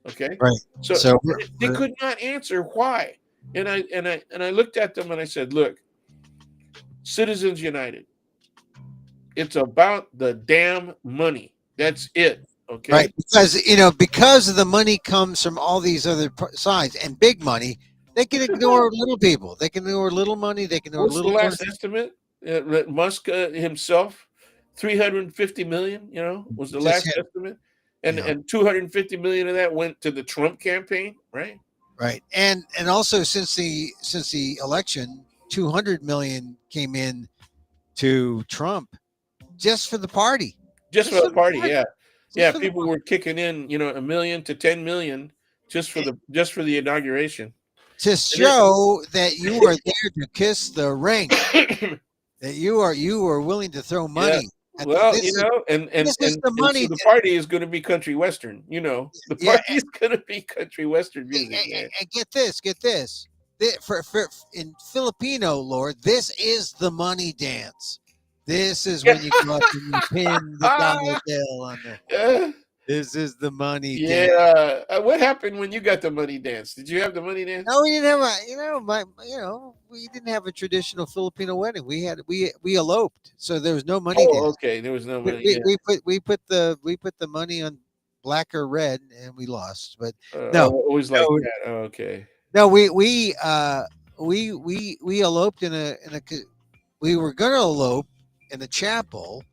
Okay, Right. so So they could not answer why. And I looked at them and I said, look, Citizens United, it's about the damn money. That's it. Okay. right, because the money comes from all these other sides and big money. They can ignore little people. They can ignore little money. They can ignore What's the little. last estimate? Musk himself, 350 million. Was the Just last him. estimate, and Yeah. 250 million of that went to the Trump campaign, right? Right. And also since the election, 200 million came in to Trump just for the party. Just for Just for the the party, party. yeah, Just yeah. for the People party. were kicking in, $1 million to 10 million just for the inauguration. To And then, show that you are there to kiss the ring, that you are willing to throw yeah. money at Well, this is and this is the so money. the party is going to be country western. The Yeah, party is going to be country western music, man. and get this. For in Filipino lore, this is the money dance. This is when you go up and you pin the dollar bill on the. Yeah. This is the money dance. Yeah. What happened when you got the money dance? Did you have the money dance? No, we didn't have we didn't have a traditional Filipino wedding. We eloped, so there was no money Oh, dance. okay. There was no We, money. we, Yeah. we put the money on black or red, and we lost. But I no, always like no, that. Oh, okay. no, we eloped we were gonna elope in a chapel,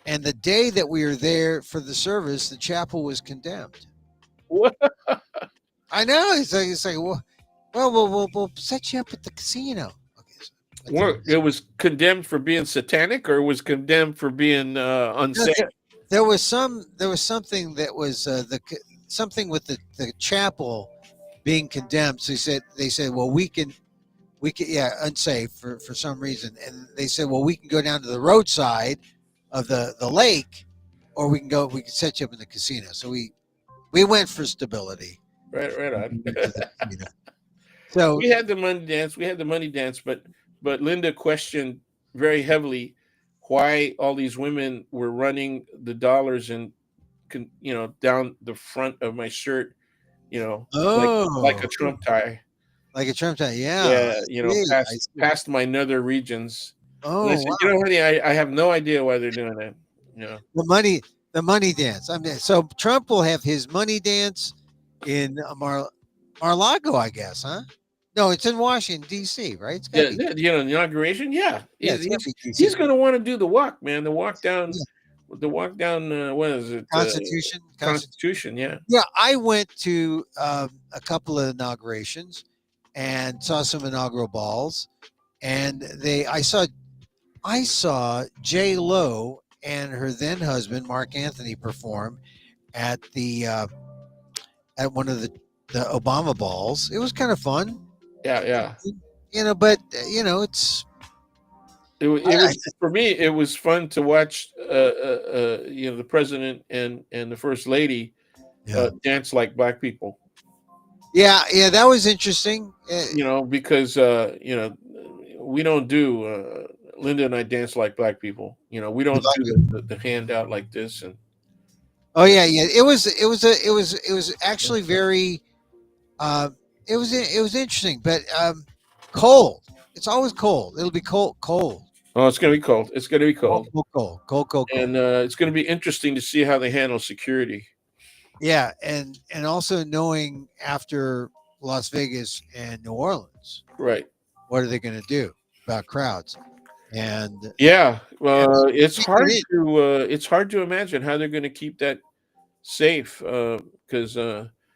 and the day that we were there for the service, the chapel was condemned. What? I know. It's like we'll set you up at the casino. Okay, What? It was condemned for being satanic, or it was condemned for being unsafe? there was something that was something with the chapel being condemned. So they said, well, we can yeah, unsafe for some reason, and they said, well, we can go down to the roadside of the lake, or we can set you up in the casino. So we went for stability. Right on. So We had the money dance. But Linda questioned very heavily why all these women were running the dollars and down the front of my shirt, like a Trump tie. like a Trump tie, yeah. Yeah, I see. past my nether regions. And I Oh said, wow, honey, I have no idea why they're doing that. the money dance. I mean, so Trump will have his money dance in Mar-a-Lago, I guess, huh? No, it's in Washington D.C., right? It's Yeah, gotta be. the inauguration. Yeah, Yeah, it's gotta be he's D.C. going to want to do the walk, man. Yeah. The walk down. What is it? Constitution. Constitution. Yeah. Yeah, I went to a couple of inaugurations and saw some inaugural balls, and I saw J Lo and her then husband Mark Anthony perform at the at one of the the Obama balls. It was kind of fun, Yeah. but it's It was for me. It was fun to watch, the president and the first lady yeah, dance like black people. yeah. That was interesting. Because we don't do. Linda and I dance like black people. We don't do the handout like this, and Oh yeah. It was actually very. Uh, it was interesting, but cold. It's always cold. It'll be cold. oh, it's going to be cold. It's going to be Cold, cold, cold, cold, cold, cold. and it's going to be interesting to see how they handle security. Yeah, and also knowing after Las Vegas and New Orleans, Right. what are they going to do about crowds? And Yeah. yeah, It's hard to imagine how they're going to keep that safe. Because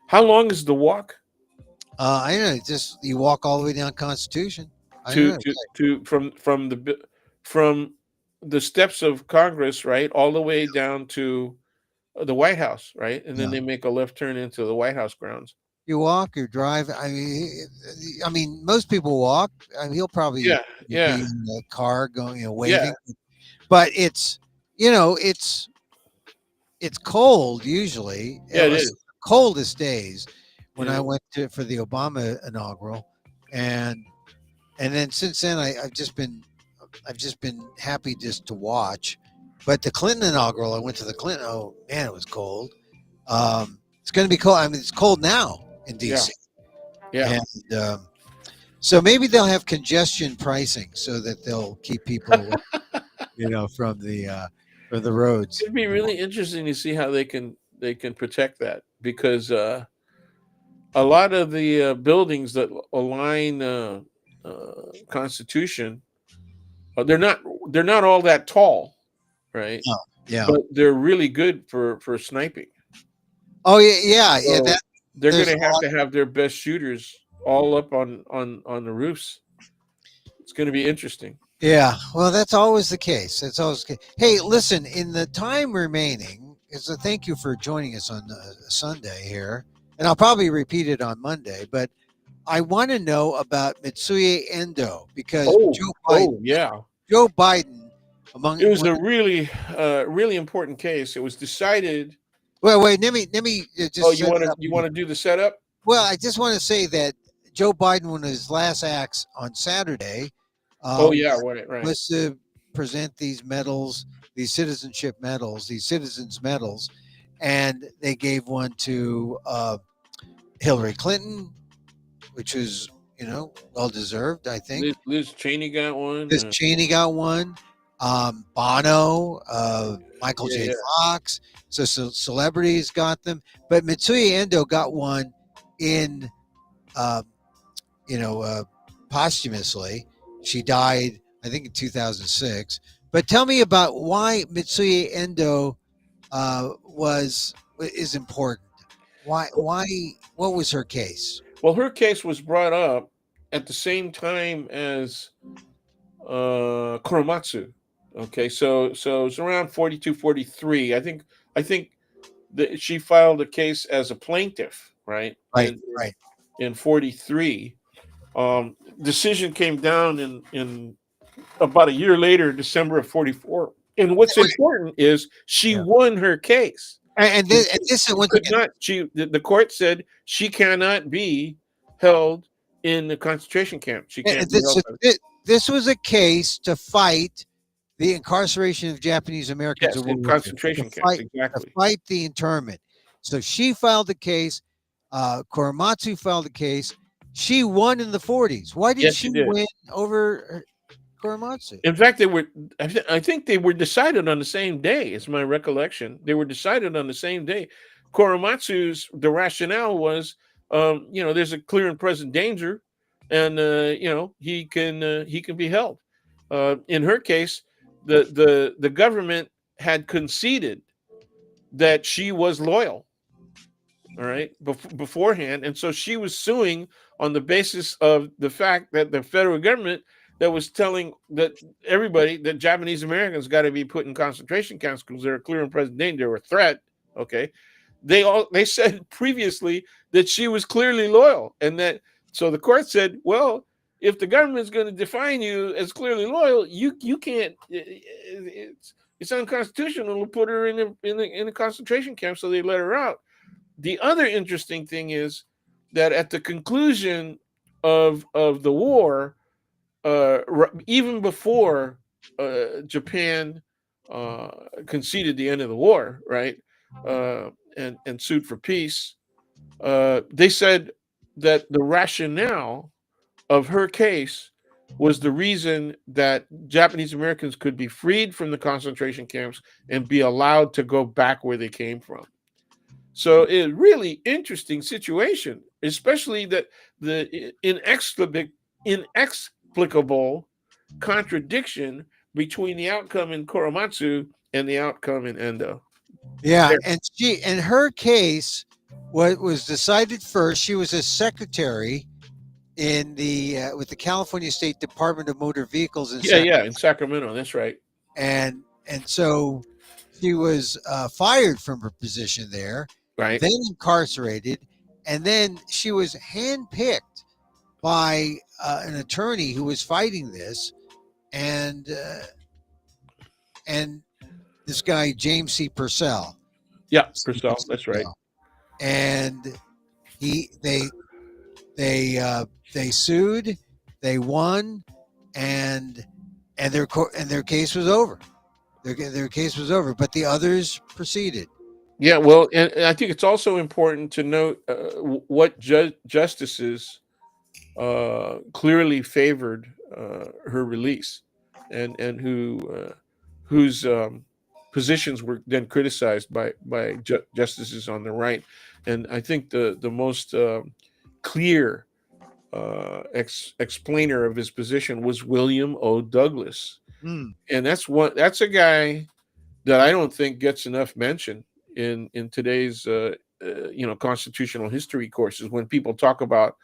how long is the walk I know. Just you walk all the way down Constitution. I to know. from the steps of Congress, right, all the way down to the White House, right, and then Yeah. they make a left turn into the White House grounds. You walk or drive. I mean, most people walk. I mean, he'll probably Yeah. be Yeah. in the car going, Yeah. waving. But it's cold usually. Yeah. It It was is. the coldest days when I Yeah. went for the Obama inaugural, and then since then I've just been happy just to watch. But the Clinton inaugural, I went to the Clinton. Oh man, it was cold. It's going to be cold. I mean, it's cold now in Yeah. DC, Yeah. and so maybe they'll have congestion pricing so that they'll keep people away, from the roads. It'd be really interesting to see how they can protect that, because a lot of the buildings that align Constitution, they're not all that tall, right? Oh, yeah. But they're really good for sniping. Oh yeah. So That they're going there's a lot. to have their best shooters all up on the roofs. It's going to be interesting. Yeah, well, that's always the case. That's always the case. Hey, listen, in the time remaining, is a thank you for joining us on Sunday here, and I'll probably repeat it on Monday. But I want to know about Mitsuye Endo because Yeah. Joe Biden, among It was a really, really important case. It was decided. wait, let me Oh, just set it up. you want to do the setup? Well, I just want to say that Joe Biden, one of his last acts on Saturday, Oh uh, yeah, right. was to present these medals, these citizenship medals, these citizens medals, and they gave one to Hillary Clinton, which was well deserved, I think. Liz Cheney got one. This Cheney got one. Bono, Michael J. Yeah. Fox. So celebrities got them, but Mitsuye Endo got one in, uh, posthumously. She died, I think, in 2006. But tell me about why Mitsuye Endo is important. Why? What was her case? Well, her case was brought up at the same time as Korematsu. Okay, so it's around 42, 43. I think that she filed a case as a plaintiff, right? Right, right. In 43. Decision came down in about a year later, December of 44. And what's important is she won her case. And this is once again, The court said she cannot be held in the concentration camp. She can't be held. This was a case to fight the incarceration of Japanese Americans Yes, in concentration camps, exactly. To fight the internment. So she filed the case. Korematsu filed the case. She won in the 40s. Why did she win over Korematsu? In fact, I think they were decided on the same day, is my recollection. They were decided on the same day. Korematsu's, the rationale was, there's a clear and present danger, and he can be held. In her case, the government had conceded that she was loyal, all right, beforehand, and so she was suing on the basis of the fact that the federal government that was telling that everybody that Japanese Americans got to be put in concentration camps because they're a clear and present danger or a threat. Okay, they said previously that she was clearly loyal, and that so the court said, well, if the government's going to define you as clearly loyal, you can't. It's unconstitutional to put her in a concentration camp. So they let her out. The other interesting thing is that at the conclusion of the war, even before Japan conceded the end of the war, right, and sued for peace, they said that the rationale of her case was the reason that Japanese Americans could be freed from the concentration camps and be allowed to go back where they came from. So it's a really interesting situation, especially that the inexplicable contradiction between the outcome in Korematsu and the outcome in Endo. Yeah, and she, in her case, what was decided first, she was a secretary in the with the California State Department of Motor Vehicles in in Sacramento. That's right. And so she was fired from her position there, Right. then incarcerated, and then she was handpicked by an attorney who was fighting this, and this guy James C. Purcell. Yeah, Purcell. That's right. And they sued, they won, and their case was over. Their case was over, but the others proceeded. Yeah, well, and I think it's also important to note what justices clearly favored her release, and whose positions were then criticized by justices on the right. And I think the most clear explainer of his position was William O. Douglas, and that's a guy that I don't think gets enough mention in today's constitutional history courses. When people talk about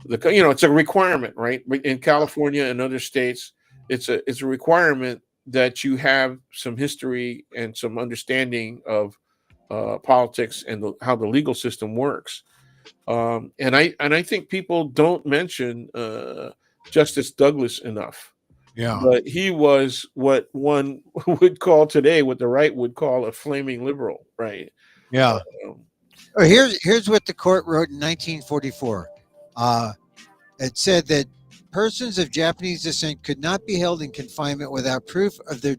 it's a requirement, right? In California and other states, it's a requirement that you have some history and some understanding of politics and how the legal system works. And I think people don't mention Justice Douglas enough. Yeah. But he was what one would call today, what the right would call a flaming liberal, right? Yeah. Here's what the court wrote in 1944. It said that persons of Japanese descent could not be held in confinement without proof of their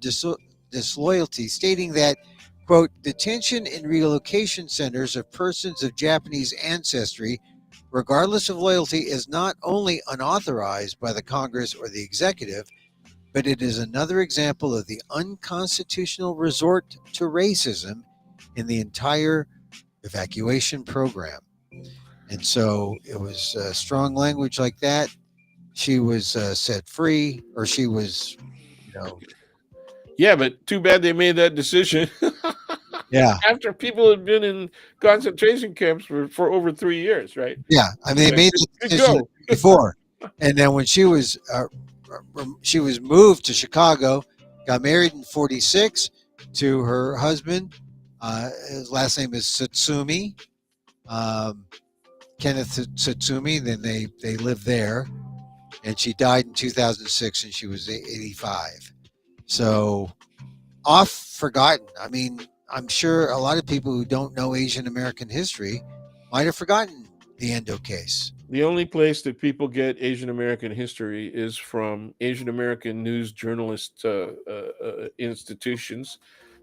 disloyalty, stating that, quote, detention in relocation centers of persons of Japanese ancestry, regardless of loyalty, is not only unauthorized by the Congress or the executive, but it is another example of the unconstitutional resort to racism in the entire evacuation program. And so it was strong language like that. She was set free, or she was, Yeah, but too bad they made that decision. Yeah. After people had been in concentration camps for over 3 years, right? Yeah. I mean, they made the decision before. And then when she was moved to Chicago, got married in 46 to her husband. His last name is Satsumi, Kenneth Satsumi. Then they lived there, and she died in 2006, and she was 85. So oft forgotten. I mean, I'm sure a lot of people who don't know Asian American history might have forgotten the Endo case. The only place that people get Asian American history is from Asian American news journalist institutions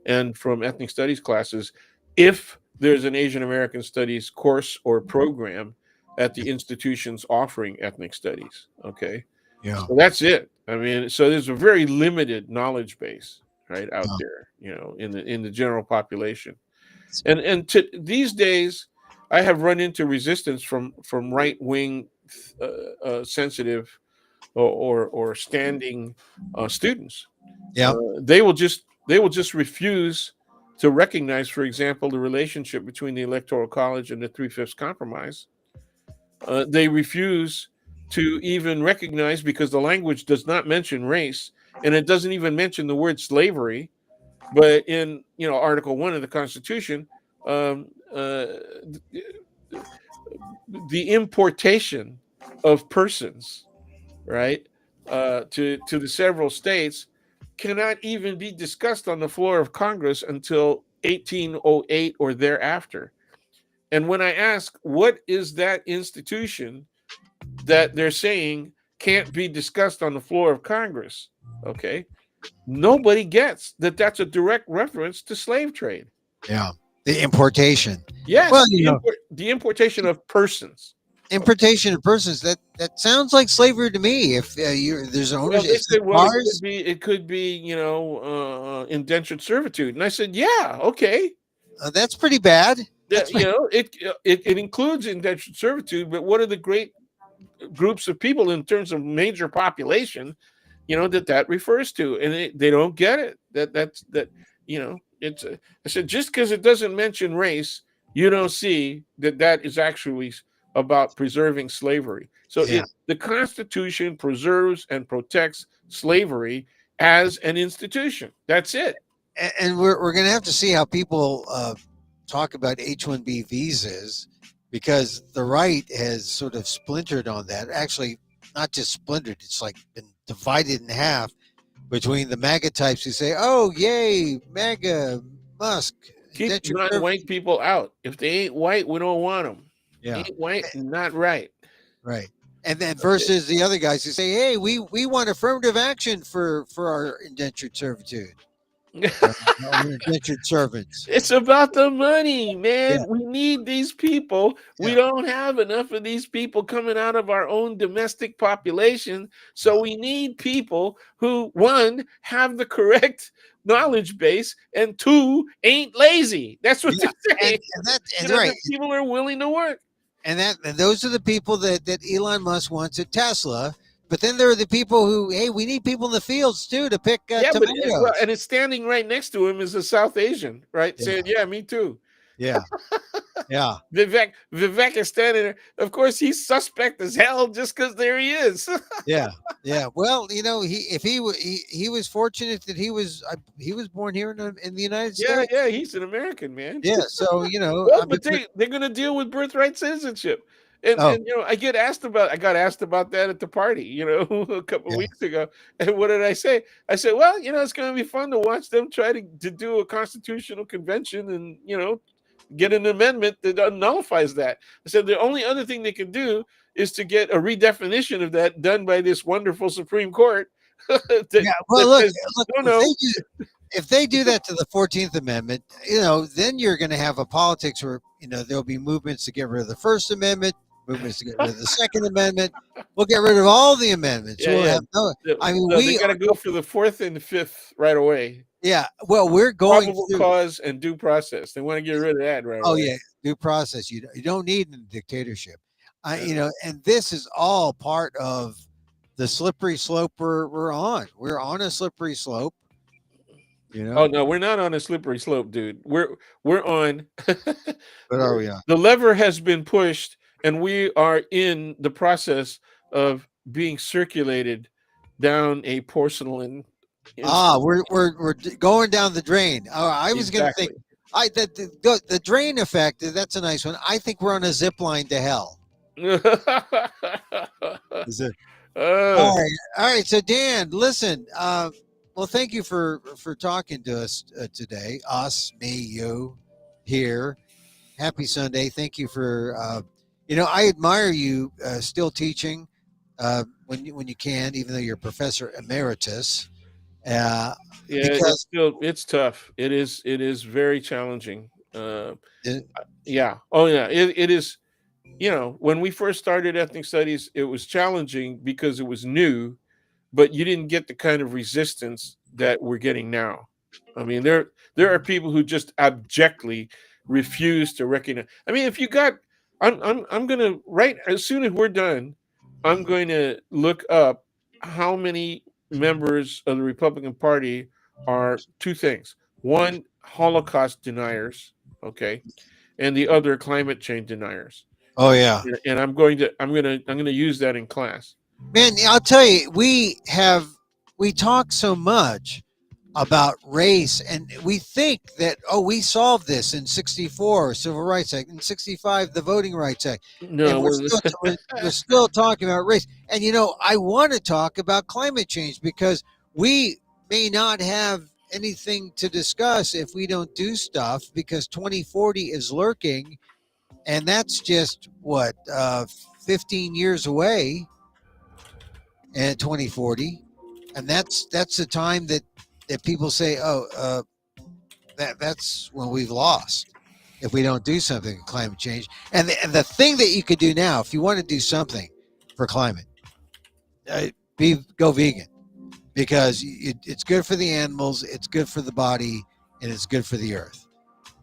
and from ethnic studies classes, if there's an Asian American studies course or program at the institutions offering ethnic studies. Okay. Yeah. So that's it. I mean, so there's a very limited knowledge base right out there, in the general population. And these days, I have run into resistance from right wing sensitive or standing students. Yeah. They will just refuse to recognize, for example, the relationship between the Electoral College and the 3/5 Compromise. They refuse to even recognize, because the language does not mention race, and it doesn't even mention the word slavery. But in Article 1 of the Constitution, the importation of persons, right, to the several states cannot even be discussed on the floor of Congress until 1808 or thereafter. And when I ask, what is that institution that they're saying can't be discussed on the floor of Congress? Okay. Nobody gets that that's a direct reference to slave trade. Yeah. The importation. Well, Yes, the importation of persons. importation of persons, that sounds like slavery to me. If there's an Well, ownership, they it's the said, well, cars. it could be, indentured servitude. And I said, yeah, okay. That's pretty bad. That, That's it includes indentured servitude, but what are the great groups of people in terms of major population, that refers to? And they don't get it. It's I said, just because it doesn't mention race, you don't see that is actually about preserving slavery. So yeah. the Constitution preserves and protects slavery as an institution. That's it. And we're going to have to see how people talk about H-1B visas, because the right has sort of splintered on that. Actually, not just splintered; it's like been divided in half between the MAGA types who say, "Oh, yay, MAGA, Musk, Keep indentured non-white people out. If they ain't white, we don't want them. yeah, Ain't white, not right. right." And then versus the other guys who say, "Hey, we want affirmative action for our indentured servitude, our indentured servants." It's about the money, Yeah, man. We need these people. We yeah, don't have enough of these people coming out of our own domestic population. So we need people who, one, have the correct knowledge base, and two, ain't lazy. That's what yeah, they're saying. and right. The people are willing to work. And those are the people that Elon Musk wants at Tesla. But then there are the people who, hey, we need people in the fields too to pick Yeah, but tomatoes. and it's standing right next to him is a South Asian, right? Yeah, Saying, "Yeah, me too." yeah, yeah, Vivek is standing there. Of course, he's suspect as hell just because there he is. yeah, yeah. Well, he was fortunate that he was born here in the United Yeah, States. yeah, he's an American, man. Yeah, so Well, but they're going to deal with birthright citizenship. oh And I got asked about that at the party, a couple of yeah, weeks ago. And what did I say? I said, well, it's going to be fun to watch them try to do a constitutional convention and, get an amendment that nullifies that. I said the only other thing they can do is to get a redefinition of that done by this wonderful Supreme Court. yeah. Well, look, Says, no. if they do that to the 14th Amendment, then you're going to have a politics where there'll be movements to get rid of the First Amendment, movements to get rid of the Second Amendment. We'll get rid of all the amendments. Yeah, we'll yeah. have no. I mean, they got to go for the fourth and the fifth right away. Yeah, well, we're going Probable through cause and due process. They want to get rid of that right oh away. yeah, due process. You don't need a dictatorship. And this is all part of the slippery slope we're on. We're on a slippery slope. Oh no, we're not on a slippery slope, dude. We're on. What are we on? The lever has been pushed, and we are in the process of being circulated down a porcelain. We're going down the drain. I was going to think, the drain effect. That's a nice one. I think we're on a zip line to hell. Is it? All right. So Dan, listen. Well, thank you for talking to us today. Us, me, you, here. Happy Sunday. Thank you for. I admire you still teaching when you can, even though you're professor emeritus. Yeah, because it's tough. It is very challenging. Yeah. Oh yeah. It is. When we first started ethnic studies, it was challenging because it was new, but you didn't get the kind of resistance that we're getting now. I mean, there are people who just abjectly refuse to recognize. I mean, if you got, I'm gonna right as soon as we're done, I'm going to look up how many members of the Republican Party are two things: one, Holocaust deniers, okay, and the other, climate change deniers. Oh yeah, and I'm going to use that in class. Man, I'll tell you, we talk so much, about race, and we think that, oh, we solved this in 64 Civil Rights Act, in 65 the Voting Rights Act, and No, we're still talking about race. And I want to talk about climate change, because we may not have anything to discuss if we don't do stuff, because 2040 is lurking, and that's just what 15 years away, and 2040, and that's the time that people say, oh, that's when we've lost if we don't do something with climate change. And the thing that you could do now, if you want to do something for climate, go vegan, because it's good for the animals, it's good for the body, and it's good for the earth.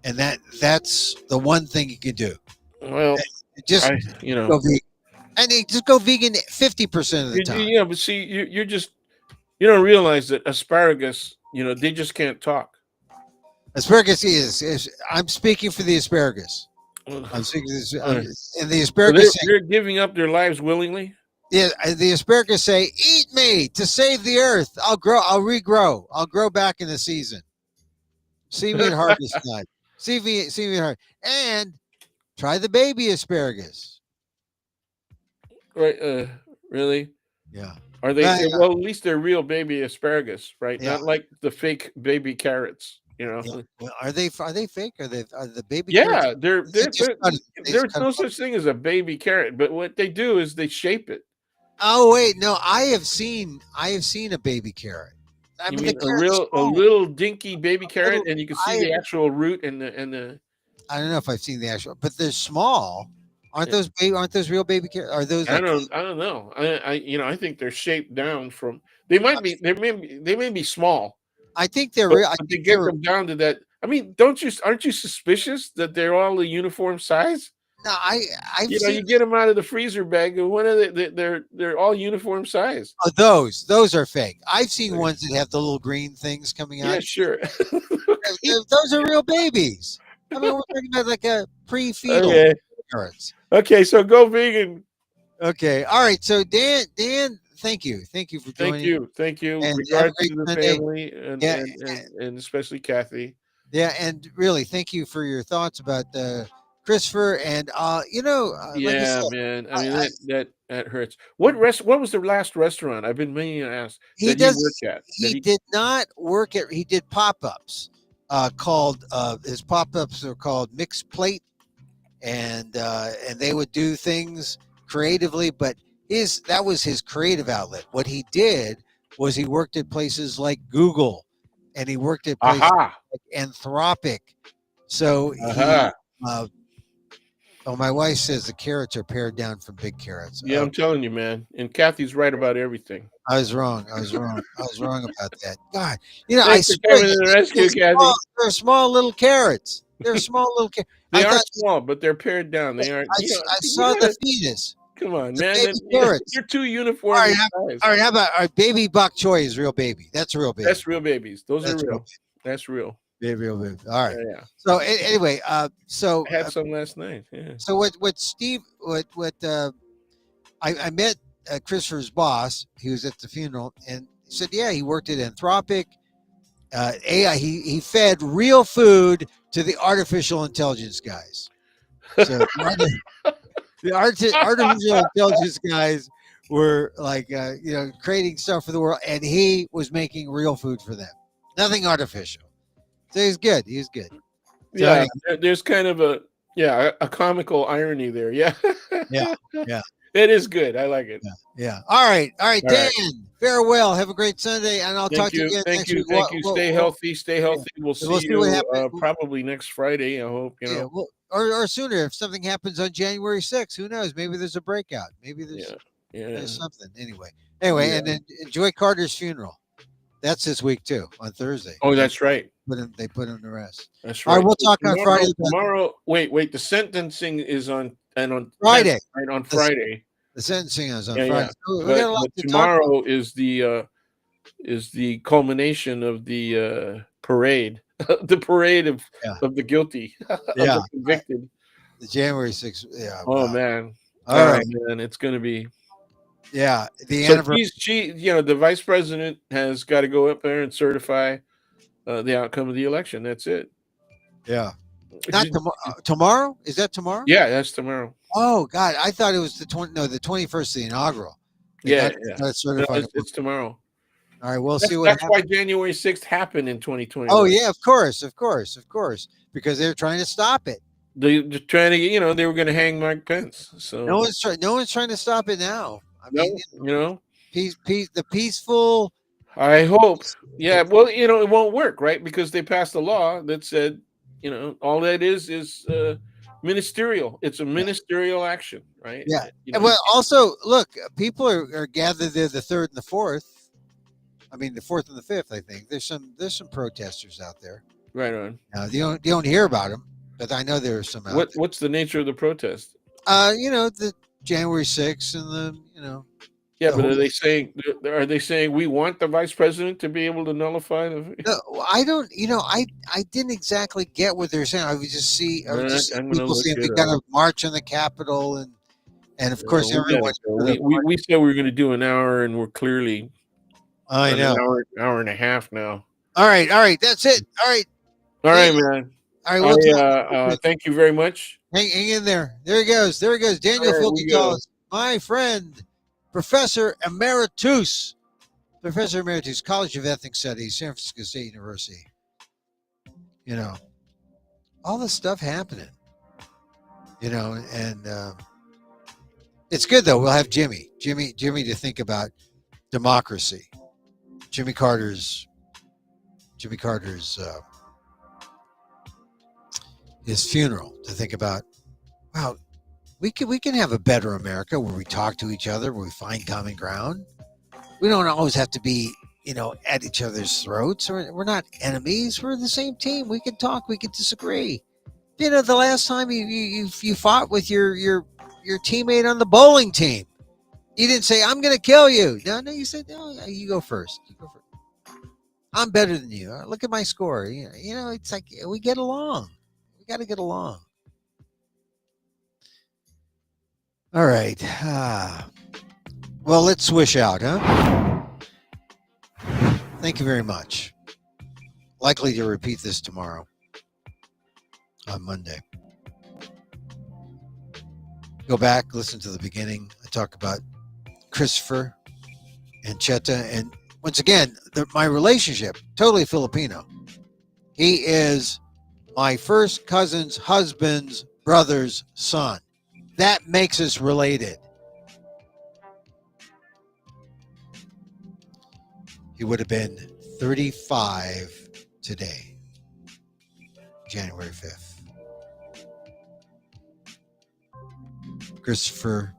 And that's the one thing you can do. well, Just go vegan, and just go vegan 50% of the time. Yeah, but see, you're just you don't realize that asparagus, they just can't talk. Asparagus is I'm speaking for the asparagus. I'm speaking and the asparagus. So they're giving up their lives willingly. Yeah, the asparagus say, "Eat me to save the earth. I'll regrow. I'll grow back in the season. See me at harvest time. See me at harvest. And try the baby asparagus." Right? Really? Yeah. Are they? Well, at least they're real baby asparagus, right? Yeah. Not like the fake baby carrots. Yeah. Well, are they fake? Are the baby? Yeah, carrots? There's no such thing as a baby carrot, but what they do is they shape it. Oh wait, no, I have seen a baby carrot. I mean a little dinky baby carrot, and you can see the actual root and the. I don't know if I've seen the actual, but they're small. Aren't those real baby carrots? Are those? I don't know. I think they're shaped down from. They may be small. I think they're real. But they get them down to that. I mean, aren't you suspicious that they're all a uniform size? No, I've seen, you get them out of the freezer bag, and one of they're all uniform size. Oh, those are fake. I've seen ones that have the little green things coming out. Yeah, sure. Those are real babies. I mean, we're talking about like a pre-fetal carrots. Okay, so go vegan. Okay, all right. So Dan, thank you for joining. Thank you. And regards to the family and especially Kathy. Yeah, and really, thank you for your thoughts about Kristopher, and yeah, said, man. I mean, that hurts. What was the last restaurant I've been meaning to ask he did not work at. He did pop-ups. Called his pop-ups are called Mixed Plate, and they would do things creatively, but that was his creative outlet. What he did was he worked at places like Google, and he worked at places like Anthropic. So my wife says the carrots are pared down from big carrots. Yeah, I'm telling you, man. And Kathy's right about everything. I was wrong. I was wrong about that. God, I swear, to the rescue, Kathy. They're small little carrots. They're small little carrots. They are small, but they're pared down. They aren't. I saw the fetus. Come on, man. You're too uniform. All right, how about baby bok choy is real baby. That's real baby. That's real babies. Those are real. That's real. Real baby. All right. Yeah. So anyway, so I had some last night. Yeah. So I met Kristopher's boss. He was at the funeral, and he said, yeah, he worked at Anthropic. He fed real food to the artificial intelligence guys. So the artificial intelligence guys were like, creating stuff for the world, and he was making real food for them. Nothing artificial. So he's good. So yeah, there's kind of a comical irony there. Yeah. Yeah. It is good. I like it. Yeah. All right. Dan, farewell. Have a great Sunday, and I'll talk to you again next week. Thank you. Stay healthy. We'll see you probably next Friday. I hope. Or sooner if something happens on January 6th. Who knows? Maybe there's a breakout. Maybe there's something. Anyway, and then enjoy Carter's funeral. That's this week too, on Thursday. Oh, that's right. They put him to rest. That's right. All right, we'll talk on Friday. Tomorrow. Wait. The sentencing is on Friday. Right on Friday. The sentencing is on Friday. Yeah. But tomorrow is the culmination of the parade, the parade of the guilty, of the convicted. The January 6th. Yeah. Oh man. All right, man. It's going to be. Yeah. The anniversary. The vice president has got to go up there and certify the outcome of the election. That's it. Yeah. Not tomorrow? Is that tomorrow? Yeah, that's tomorrow. Oh God, I thought it was the 21st, the inaugural. Yeah, certified. No, it's tomorrow. All right, we'll see what That's happens. why January 6th happened in 2020. Oh yeah, of course, because they're trying to stop it. They're trying to, they were going to hang Mike Pence. So no one's trying to stop it now. I mean, peace, the peaceful. I hope. Yeah, well, it won't work, right? Because they passed a law that said, all that is ministerial. It's a ministerial action, right? Yeah. Well, also, look, people are gathered there the 3rd and the 4th. I mean, the 4th and the 5th. I think there's some protesters out there. Right on. You don't hear about them, but I know there are some. What's the nature of the protest? The January 6th and the. Yeah, but are they saying we want the vice president to be able to nullify the? No, I don't. I didn't exactly get what they're saying. I would just see people saying we got to march in the Capitol, and of course everyone. We said we were going to do an hour, and we're clearly. I know. An hour and a half now. All right. That's it. All right, man. All right. Well, thank you very much. Hang in there. There he goes. Daniel Filkey, my friend. Professor Emeritus, College of Ethnic Studies, San Francisco State University. All this stuff happening. And it's good though. We'll have Jimmy to think about democracy. Jimmy Carter's his funeral to think about. Wow. We can have a better America where we talk to each other, where we find common ground. We don't always have to be, at each other's throats. We're not enemies. We're the same team. We can talk. We can disagree. The last time you fought with your teammate on the bowling team, you didn't say I'm going to kill you. No, you said no. You go first. I'm better than you. Look at my score. It's like we get along. We got to get along. All right. Well, let's swish out, huh? Thank you very much. Likely to repeat this tomorrow on Monday. Go back, listen to the beginning. I talk about Kristopher, Ancheta, and once again, my relationship, totally Filipino. He is my first cousin's husband's brother's son. That makes us related. He would have been 35 today, January 5th. Kristopher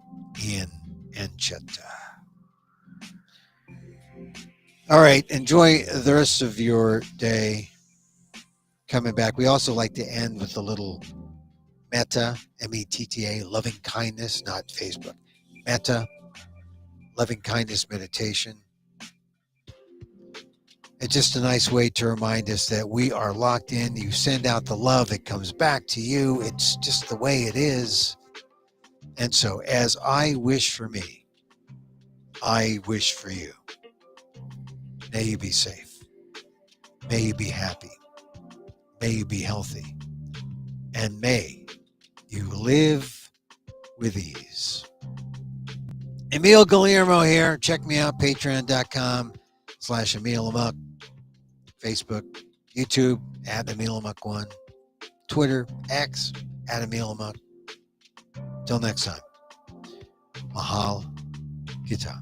Ian Ancheta. All right, enjoy the rest of your day. Coming back, we also like to end with a little Metta, METTA, loving kindness, not Facebook. Metta, loving kindness meditation. It's just a nice way to remind us that we are locked in. You send out the love, it comes back to you. It's just the way it is. And so as I wish for me, I wish for you. May you be safe. May you be happy. May you be healthy. And may you live with ease. Emil Guillermo here. Check me out, patreon.com/Emil Amok. Facebook, YouTube, @Emil Amok1. Twitter, X, @Emil Amok. Till next time. Mahal Gita.